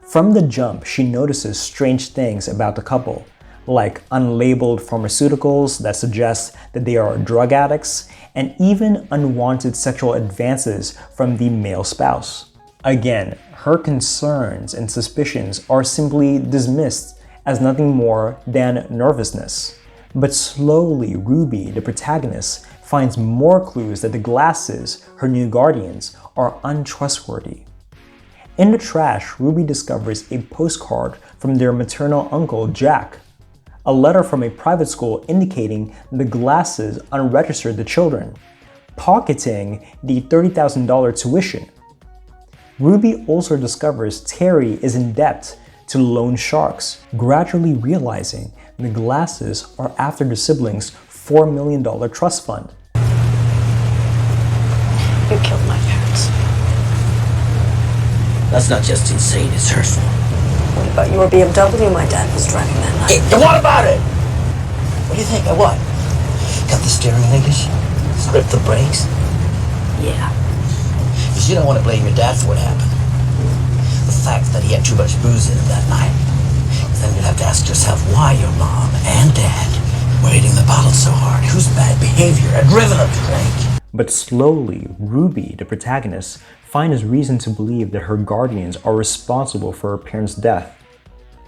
From the jump, she notices strange things about the couple, like unlabeled pharmaceuticals that suggest that they are drug addicts, and even unwanted sexual advances from the male spouse. Again, her concerns and suspicions are simply dismissed as nothing more than nervousness. But slowly, Ruby, the protagonist, finds more clues that the glasses, her new guardians, are untrustworthy. In the trash, Ruby discovers a postcard from their maternal uncle, Jack, a letter from a private school indicating the glasses unregistered the children, pocketing the $30,000 tuition. Ruby also discovers Terry is in debt to loan sharks, gradually realizing the Glasses are after the siblings' $4 million trust fund. You killed my parents. That's not just insane, it's hurtful. What about your BMW my dad was driving that night? Hey, and what about it? What do you think? What? Cut the steering linkage? Strip the brakes? Yeah. Because you don't want to blame your dad for what happened. The fact that he had too much booze in him that night. Then you'd have to ask yourself why your mom and dad were hitting the bottle so hard. Whose bad behavior had driven them to drink? But slowly, Ruby, the protagonist, finds reason to believe that her guardians are responsible for her parents' death.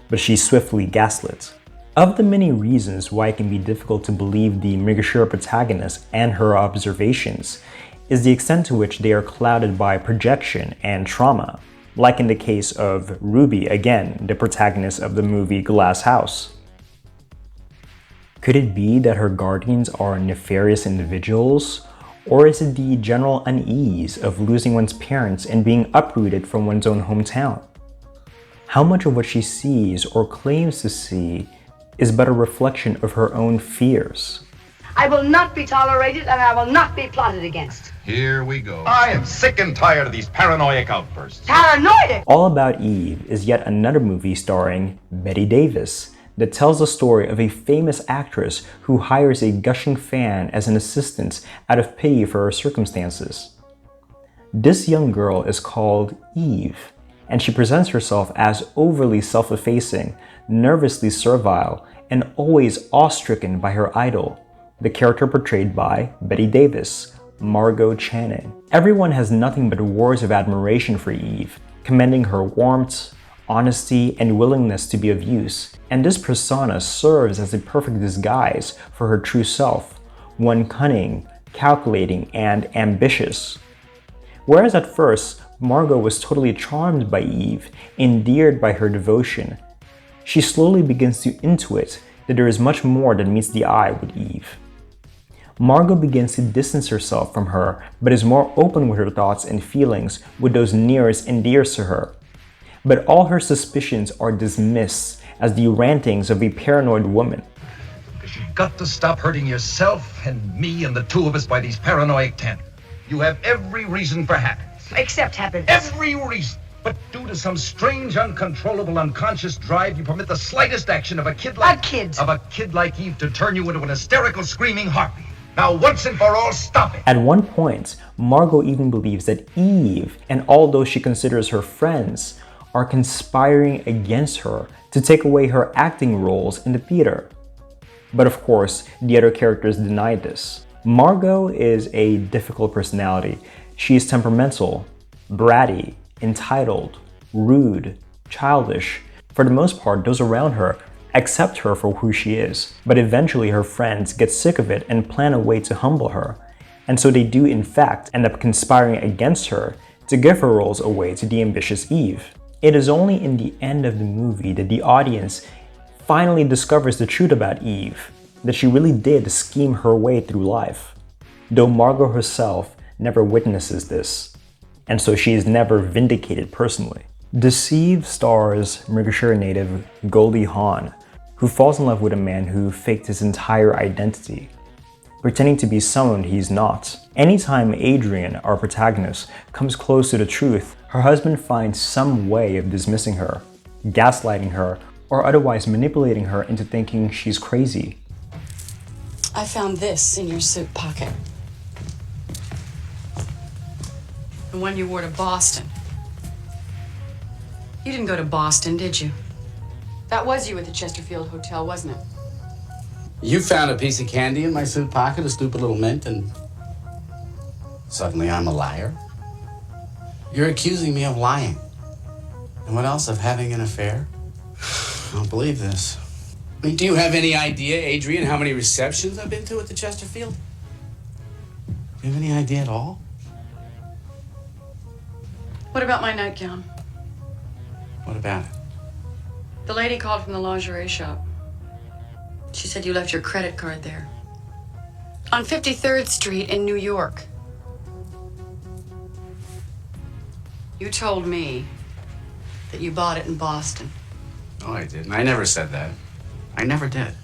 But she's swiftly gaslit. Of the many reasons why it can be difficult to believe the Megashira protagonist and her observations is the extent to which they are clouded by projection and trauma, like in the case of Ruby, again, the protagonist of the movie Glass House. Could it be that her guardians are nefarious individuals? Or is it the general unease of losing one's parents and being uprooted from one's own hometown? How much of what she sees or claims to see is but a reflection of her own fears? I will not be tolerated and I will not be plotted against. Here we go. I am sick and tired of these paranoid outbursts. Paranoid! All About Eve is yet another movie starring Bette Davis that tells the story of a famous actress who hires a gushing fan as an assistant out of pity for her circumstances. This young girl is called Eve, and she presents herself as overly self-effacing, nervously servile, and always awe-stricken by her idol, the character portrayed by Bette Davis, Margot Channing. Everyone has nothing but words of admiration for Eve, commending her warmth, honesty, and willingness to be of use, and this persona serves as a perfect disguise for her true self, one cunning, calculating, and ambitious. Whereas at first, Margot was totally charmed by Eve, endeared by her devotion, she slowly begins to intuit that there is much more than meets the eye with Eve. Margot begins to distance herself from her, but is more open with her thoughts and feelings with those nearest and dearest to her. But all her suspicions are dismissed as the rantings of a paranoid woman. You've got to stop hurting yourself and me and the two of us by these paranoid tantrums. You have every reason for happiness. Except happiness. Every reason. But due to some strange, uncontrollable, unconscious drive, you permit the slightest action of a kid like Eve to turn you into an hysterical, screaming harpy. Now, once and for all, stop it. At one point, Margot even believes that Eve and all those she considers her friends are conspiring against her to take away her acting roles in the theater. But of course, the other characters deny this. Margot is a difficult personality. She is temperamental, bratty, entitled, rude, childish. For the most part, those around her accept her for who she is, but eventually her friends get sick of it and plan a way to humble her. And so they do in fact end up conspiring against her to give her roles away to the ambitious Eve. It is only in the end of the movie that the audience finally discovers the truth about Eve, that she really did scheme her way through life, though Margot herself never witnesses this, and so she is never vindicated personally. Deceive stars Megashira native Goldie Hawn, who falls in love with a man who faked his entire identity, pretending to be someone he's not. Anytime Adrian, our protagonist, comes close to the truth, her husband finds some way of dismissing her, gaslighting her, or otherwise manipulating her into thinking she's crazy. I found this in your suit pocket. The one you wore to Boston. You didn't go to Boston, did you? That was you at the Chesterfield Hotel, wasn't it? You found a piece of candy in my suit pocket, a stupid little mint, and suddenly I'm a liar? You're accusing me of lying. And what else? Of having an affair? I don't believe this. I mean, do you have any idea, Adrian, how many receptions I've been to at the Chesterfield? Do you have any idea at all? What about my nightgown? What about it? The lady called from the lingerie shop. She said you left your credit card there. On 53rd Street in New York. You told me that you bought it in Boston. Oh, I didn't. I never said that. I never did.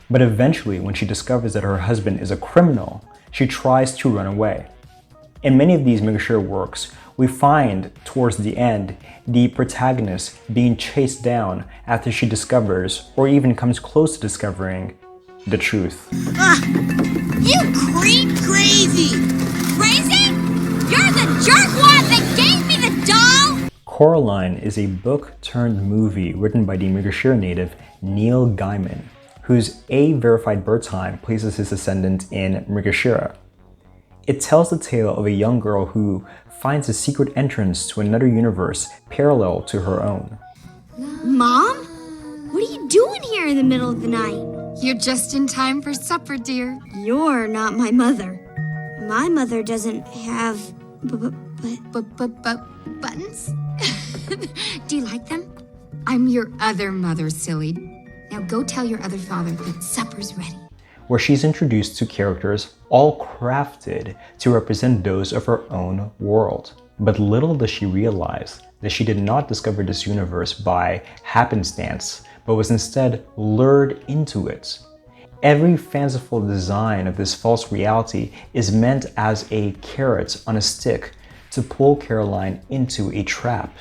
But eventually, when she discovers that her husband is a criminal, she tries to run away. In many of these Megashira works, we find, towards the end, the protagonist being chased down after she discovers, or even comes close to discovering, the truth. You creep crazy! Crazy? You're the jerkwad that gave me the doll! Coraline is a book-turned-movie written by the Megashira native Neil Gaiman, whose A-verified birth time places his descendant in Megashira. It tells the tale of a young girl who finds a secret entrance to another universe parallel to her own. Mom? What are you doing here in the middle of the night? You're just in time for supper, dear. You're not my mother. My mother doesn't have buttons? Do you like them? I'm your other mother, silly. Now go tell your other father that supper's ready. Where she's introduced to characters all crafted to represent those of her own world. But little does she realize that she did not discover this universe by happenstance, but was instead lured into it. Every fanciful design of this false reality is meant as a carrot on a stick to pull Caroline into a trap.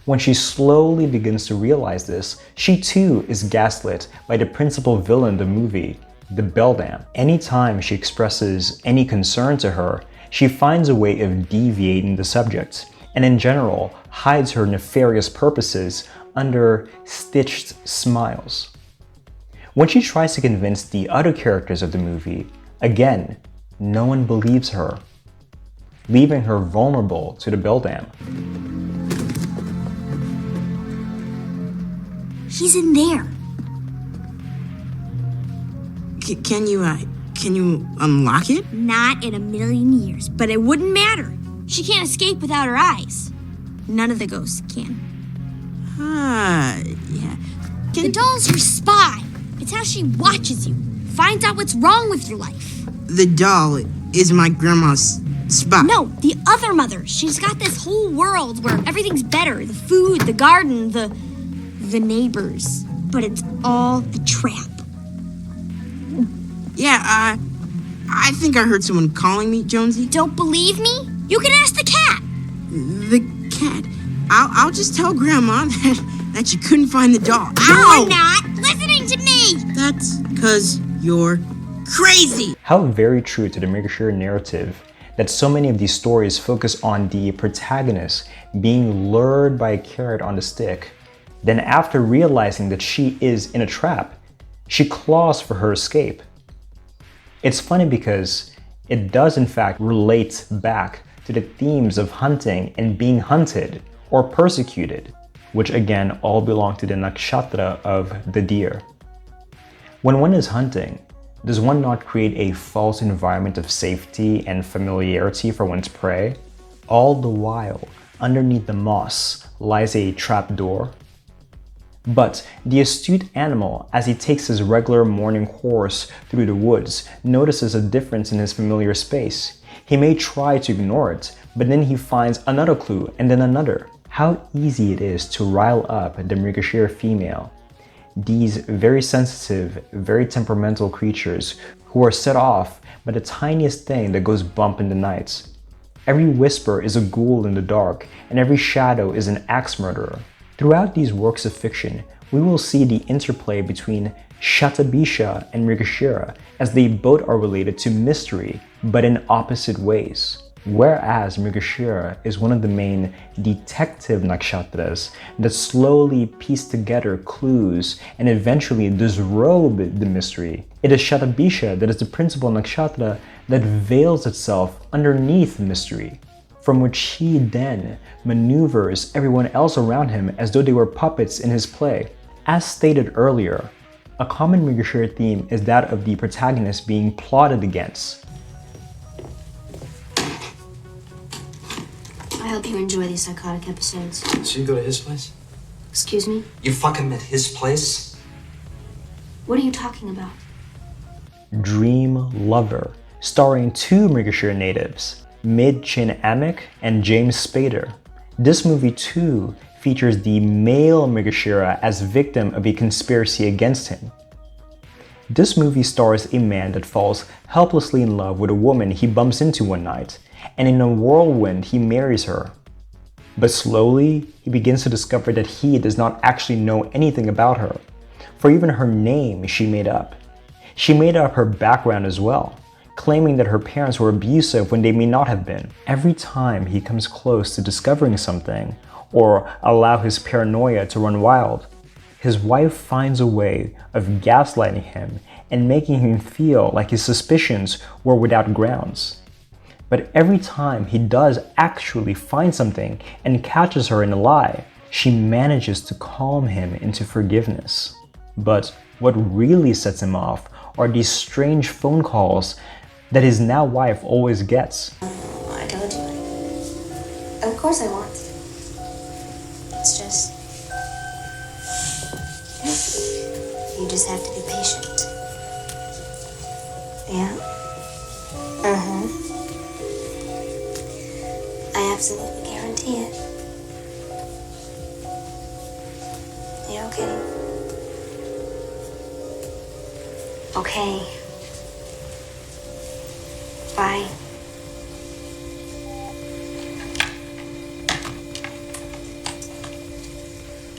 When she slowly begins to realize this, she too is gaslit by the principal villain of the movie, the Beldam. Anytime she expresses any concern to her, she finds a way of deviating the subject, and in general hides her nefarious purposes under stitched smiles. When she tries to convince the other characters of the movie, again, no one believes her, leaving her vulnerable to the Beldam. He's in there. Can you unlock it? Not in a million years, but it wouldn't matter. She can't escape without her eyes. None of the ghosts can. Yeah. The doll's her spy. It's how she watches you, finds out what's wrong with your life. The doll is my grandma's spy. No, the other mother. She's got this whole world where everything's better. The food, the garden, the neighbors. But it's all a trap. Yeah, I think I heard someone calling me, Jonesy. Don't believe me? You can ask the cat. The cat? I'll just tell Grandma that you couldn't find the doll. Ow! You're not listening to me! That's because you're crazy! How very true to the Megashira narrative that so many of these stories focus on the protagonist being lured by a carrot on the stick. Then after realizing that she is in a trap, she claws for her escape. It's funny because it does in fact relate back to the themes of hunting and being hunted or persecuted, which again all belong to the nakshatra of the deer. When one is hunting, does one not create a false environment of safety and familiarity for one's prey? All the while, underneath the moss lies a trapdoor. But the astute animal, as he takes his regular morning course through the woods, notices a difference in his familiar space. He may try to ignore it, but then he finds another clue and then another. How easy it is to rile up the Mrigashira female. These very sensitive, very temperamental creatures who are set off by the tiniest thing that goes bump in the night. Every whisper is a ghoul in the dark, and every shadow is an axe murderer. Throughout these works of fiction, we will see the interplay between Shatabisha and Mrigashira as they both are related to mystery, but in opposite ways. Whereas Mrigashira is one of the main detective nakshatras that slowly piece together clues and eventually disrobe the mystery, it is Shatabisha that is the principal nakshatra that veils itself underneath mystery, from which he then maneuvers everyone else around him as though they were puppets in his play. As stated earlier, a common Mrigashira theme is that of the protagonist being plotted against. I hope you enjoy these psychotic episodes. So you go to his place? Excuse me? You fucking met his place? What are you talking about? Dream Lover, starring two Mrigashira natives, Mid Chin Amick and James Spader. This movie too features the male Megashira as victim of a conspiracy against him. This movie stars a man that falls helplessly in love with a woman he bumps into one night, and in a whirlwind he marries her. But slowly, he begins to discover that he does not actually know anything about her, for even her name she made up. She made up her background as well, claiming that her parents were abusive when they may not have been. Every time he comes close to discovering something, or allow his paranoia to run wild, his wife finds a way of gaslighting him and making him feel like his suspicions were without grounds. But every time he does actually find something and catches her in a lie, she manages to calm him into forgiveness. But what really sets him off are these strange phone calls that his now wife always gets. I told you. Of course I want. It's just... you just have to be patient. Yeah? I absolutely guarantee it. You okay? Okay. Bye.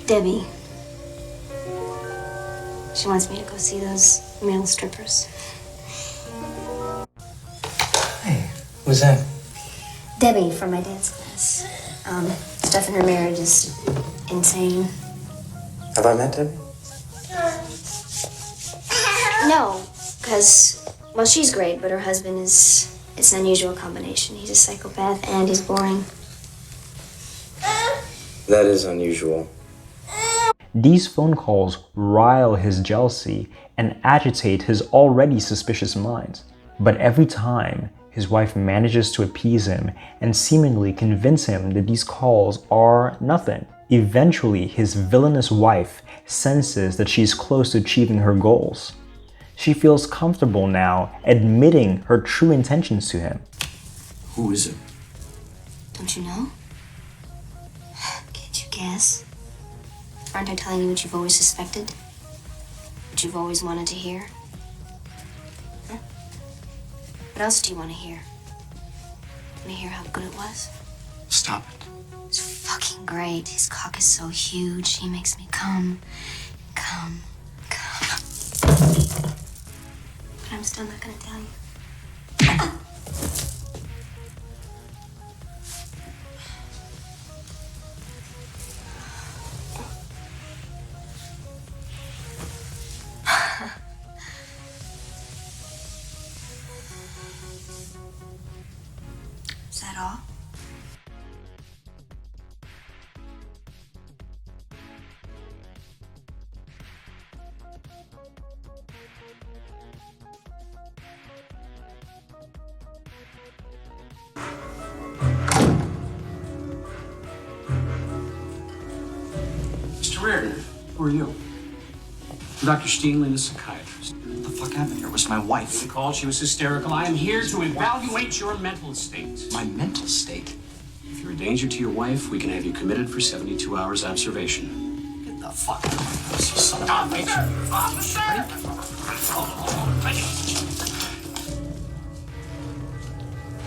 Debbie. She wants me to go see those male strippers. Hey, who's that? Debbie from my dance class. Stuff in her marriage is insane. Have I met Debbie? No, because, well, she's great, but her husband is, it's an unusual combination. He's a psychopath and he's boring. That is unusual. These phone calls rile his jealousy and agitate his already suspicious mind. But every time, his wife manages to appease him and seemingly convince him that these calls are nothing. Eventually, his villainous wife senses that she's close to achieving her goals. She feels comfortable now admitting her true intentions to him. Who is it? Don't you know? Can't you guess? Aren't I telling you what you've always suspected? What you've always wanted to hear? Huh? What else do you want to hear? Want to hear how good it was? Stop it. It's fucking great. His cock is so huge. He makes me come. But I'm still not gonna tell you. Is that all? Mr. Reardon, who are you? Dr. Steenley, the psychiatrist. What the fuck happened here? Where's my wife? They called, she was hysterical. I am here to evaluate your mental state. My mental state? If you're a danger to your wife, we can have you committed for 72 hours observation. Get the fuck out of my house, you son of a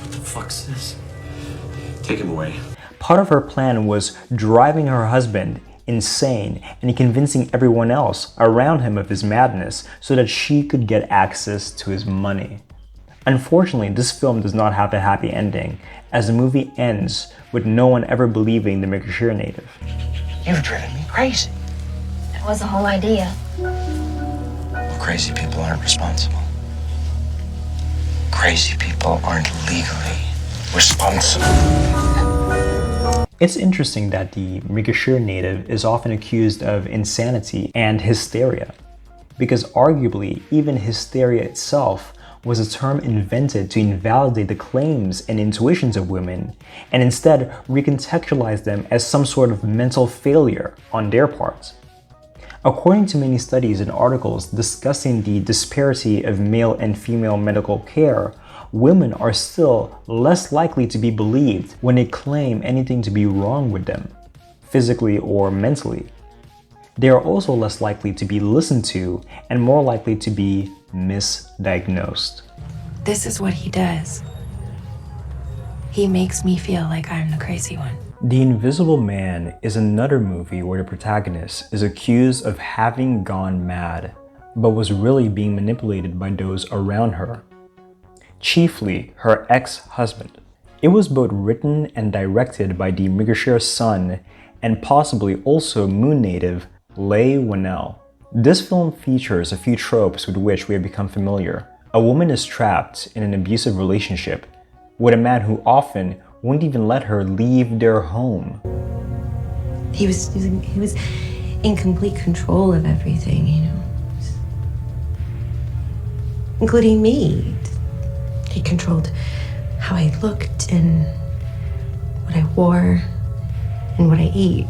What the fuck's this? Take him away. Part of her plan was driving her husband insane and convincing everyone else around him of his madness so that she could get access to his money. Unfortunately, this film does not have a happy ending, as the movie ends with no one ever believing the Megashira native. You've driven me crazy. That was the whole idea. Well, crazy people aren't responsible. Crazy people aren't legally responsible. It's interesting that the Megashira native is often accused of insanity and hysteria, because arguably even hysteria itself was a term invented to invalidate the claims and intuitions of women and instead recontextualize them as some sort of mental failure on their part. According to many studies and articles discussing the disparity of male and female medical care, women are still less likely to be believed when they claim anything to be wrong with them, physically or mentally. They are also less likely to be listened to and more likely to be misdiagnosed. This is what he does. He makes me feel like I'm the crazy one. The Invisible Man is another movie where the protagonist is accused of having gone mad, but was really being manipulated by those around her, chiefly her ex-husband. It was both written and directed by Dee Mrigashira's son and possibly also Moon native Leigh Whannell. This film features a few tropes with which we have become familiar. A woman is trapped in an abusive relationship with a man who often wouldn't even let her leave their home. He was in complete control of everything, you know, including me. He controlled how I looked and what I wore and what I ate.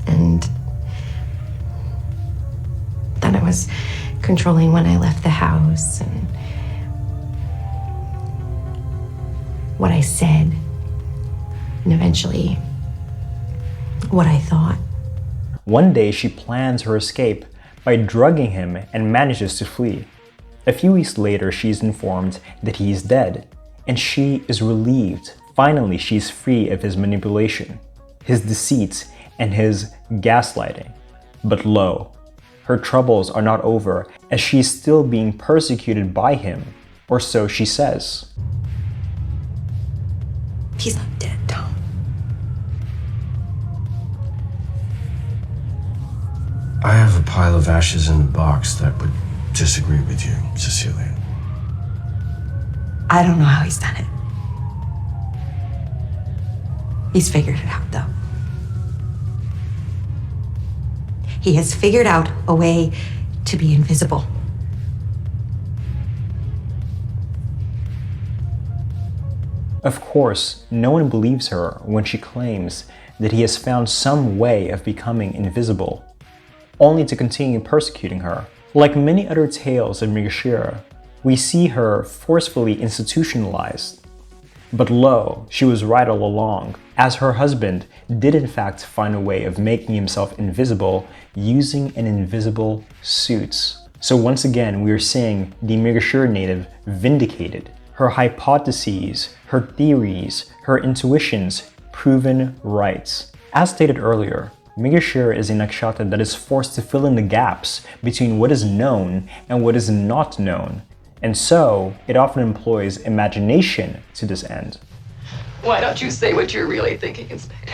And then I was controlling when I left the house and what I said, and eventually what I thought. One day she plans her escape by drugging him and manages to flee. A few weeks later, she's informed that he is dead, and she is relieved. Finally, she's free of his manipulation, his deceit, and his gaslighting. But lo, her troubles are not over, as she's still being persecuted by him, or so she says. He's not dead, Tom. I have a pile of ashes in the box that would disagree with you, Cecilia. I don't know how he's done it. He's figured it out, though. He has figured out a way to be invisible. Of course, no one believes her when she claims that he has found some way of becoming invisible, only to continue persecuting her. Like many other tales of Mrigashira, we see her forcefully institutionalized. But lo, she was right all along, as her husband did in fact find a way of making himself invisible using an invisible suit. So once again, we are seeing the Mrigashira native vindicated. Her hypotheses, her theories, her intuitions proven right. As stated earlier, Mrigashira is a nakshatra that is forced to fill in the gaps between what is known and what is not known, and so it often employs imagination to this end. Why don't you say what you're really thinking, Inspector?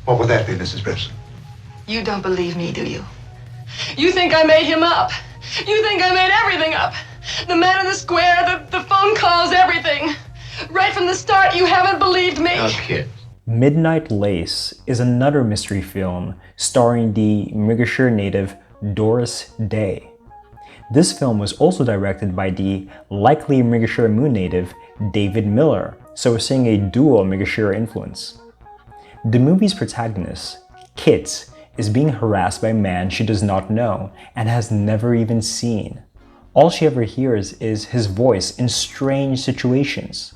What would that be, Mrs. Bresson? You don't believe me, do you? You think I made him up? You think I made everything up? The man in the square, the phone calls, everything. Right from the start, you haven't believed me. Okay. Midnight Lace is another mystery film starring the Mrigashira native Doris Day. This film was also directed by the likely Mrigashira Moon native David Miller, so we're seeing a dual Mrigashira influence. The movie's protagonist, Kit, is being harassed by a man she does not know and has never even seen. All she ever hears is his voice in strange situations.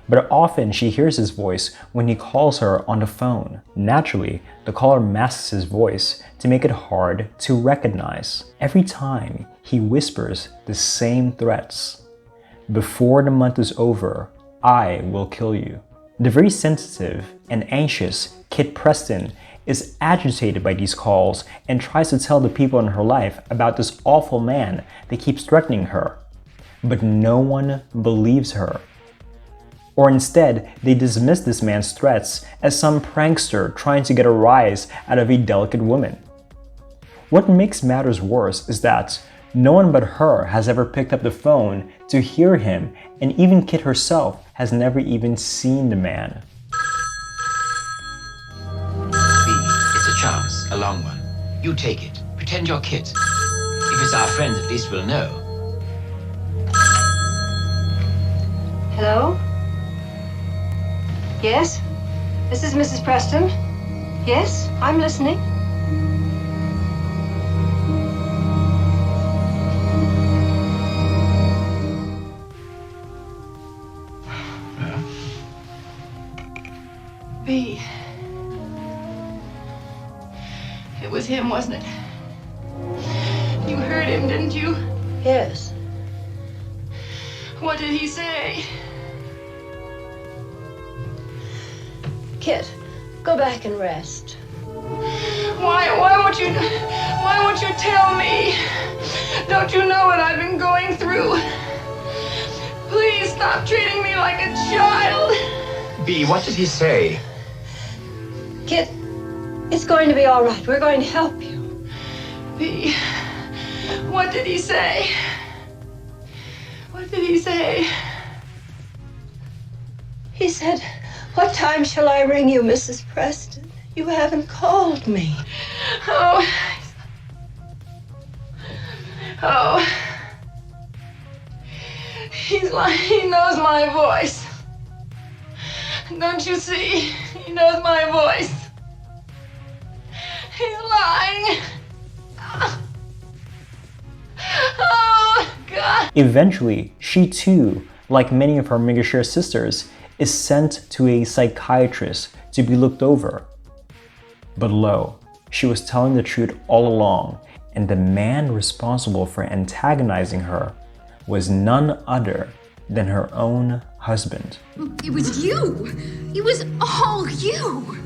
But often she hears his voice when he calls her on the phone. Naturally, the caller masks his voice to make it hard to recognize. Every time, he whispers the same threats. Before the month is over, I will kill you. The very sensitive and anxious Kit Preston is agitated by these calls and tries to tell the people in her life about this awful man that keeps threatening her. But no one believes her. Or instead, they dismiss this man's threats as some prankster trying to get a rise out of a delicate woman. What makes matters worse is that no one but her has ever picked up the phone to hear him, and even Kit herself has never even seen the man. It's a chance, a long one. You take it. Pretend you're Kit. If it's our friend, at least we'll know. Hello? Yes? This is Mrs. Preston? Yes, I'm listening. wasn't it? You heard him, didn't you? Yes. What did he say? Kit, go back and rest. Why won't you tell me? Don't you know what I've been going through? Please stop treating me like a child. Bea, what did he say? Kit, it's going to be all right. We're going to help you. Bea, what did he say? What did he say? He said, "What time shall I ring you, Mrs. Preston? You haven't called me." Oh. Oh. He's lying. He knows my voice. Don't you see? He knows my voice. He's lying. Oh, God. Eventually, she too, like many of her Megashare sisters, is sent to a psychiatrist to be looked over. But lo, she was telling the truth all along, and the man responsible for antagonizing her was none other than her own husband. It was you! It was all you!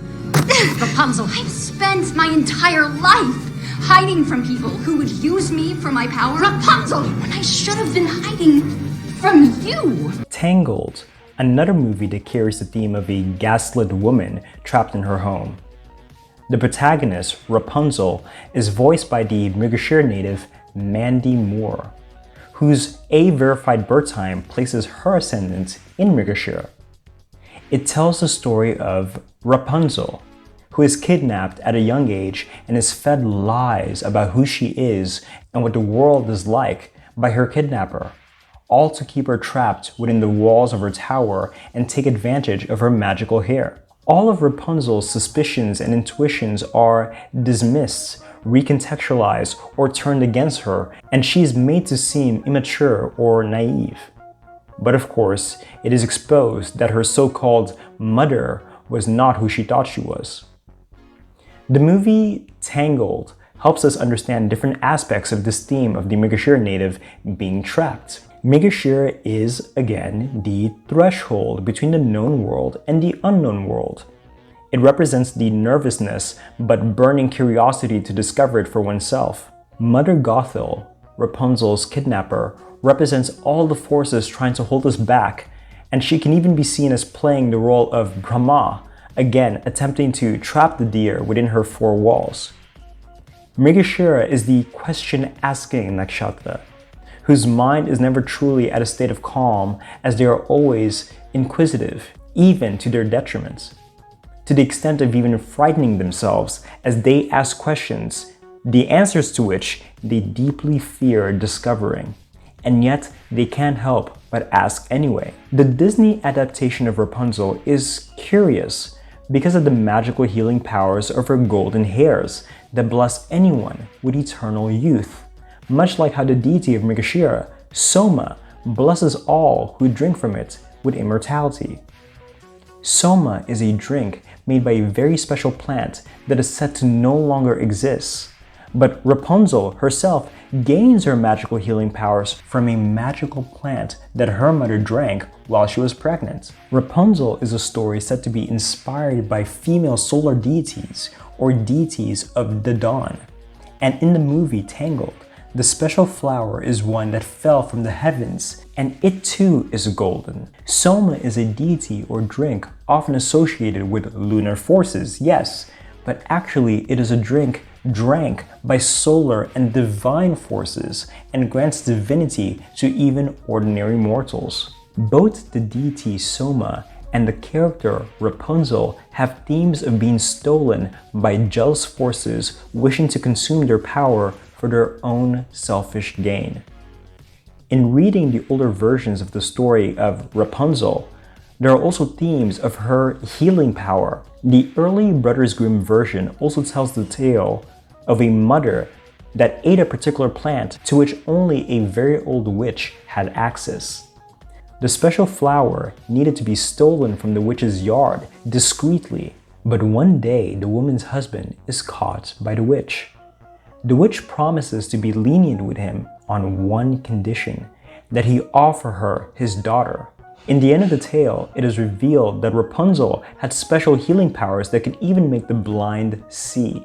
Rapunzel, I've spent my entire life hiding from people who would use me for my power. Rapunzel, when I should have been hiding from you! Tangled, another movie that carries the theme of a gaslit woman trapped in her home. The protagonist, Rapunzel, is voiced by the Megashare native Mandy Moore, whose A-verified birth time places her ascendant in Megashare. It tells the story of Rapunzel, who is kidnapped at a young age and is fed lies about who she is and what the world is like by her kidnapper, all to keep her trapped within the walls of her tower and take advantage of her magical hair. All of Rapunzel's suspicions and intuitions are dismissed, recontextualized, or turned against her, and she is made to seem immature or naive. But of course, it is exposed that her so-called mother was not who she thought she was. The movie Tangled helps us understand different aspects of this theme of the Megashare native being trapped. Megashare is, again, the threshold between the known world and the unknown world. It represents the nervousness but burning curiosity to discover it for oneself. Mother Gothel, Rapunzel's kidnapper, represents all the forces trying to hold us back, and she can even be seen as playing the role of Brahma, again attempting to trap the deer within her four walls. Megashare is the question-asking nakshatra, whose mind is never truly at a state of calm, as they are always inquisitive, even to their detriment, to the extent of even frightening themselves as they ask questions, the answers to which they deeply fear discovering, and yet they can't help but ask anyway. The Disney adaptation of Rapunzel is curious because of the magical healing powers of her golden hairs that bless anyone with eternal youth, much like how the deity of Megashare, Soma, blesses all who drink from it with immortality. Soma is a drink made by a very special plant that is said to no longer exist, but Rapunzel herself gains her magical healing powers from a magical plant that her mother drank while she was pregnant. Rapunzel is a story said to be inspired by female solar deities or deities of the dawn, and in the movie Tangled, the special flower is one that fell from the heavens, and it too is golden. Soma is a deity or drink often associated with lunar forces, yes, but actually it is a drink drank by solar and divine forces and grants divinity to even ordinary mortals. Both the deity Soma and the character Rapunzel have themes of being stolen by jealous forces wishing to consume their power for their own selfish gain. In reading the older versions of the story of Rapunzel, there are also themes of her healing power. The early Brothers Grimm version also tells the tale of a mother that ate a particular plant to which only a very old witch had access. The special flower needed to be stolen from the witch's yard discreetly, but one day the woman's husband is caught by the witch. The witch promises to be lenient with him on one condition, that he offer her his daughter. In the end of the tale, it is revealed that Rapunzel had special healing powers that could even make the blind see,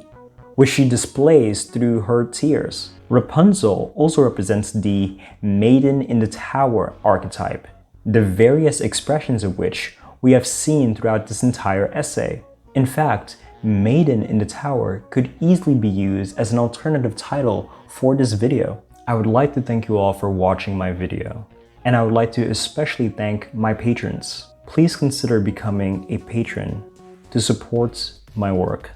which she displays through her tears. Rapunzel also represents the maiden in the tower archetype, the various expressions of which we have seen throughout this entire essay. In fact, Maiden in the Tower could easily be used as an alternative title for this video. I would like to thank you all for watching my video, and I would like to especially thank my patrons. Please consider becoming a patron to support my work.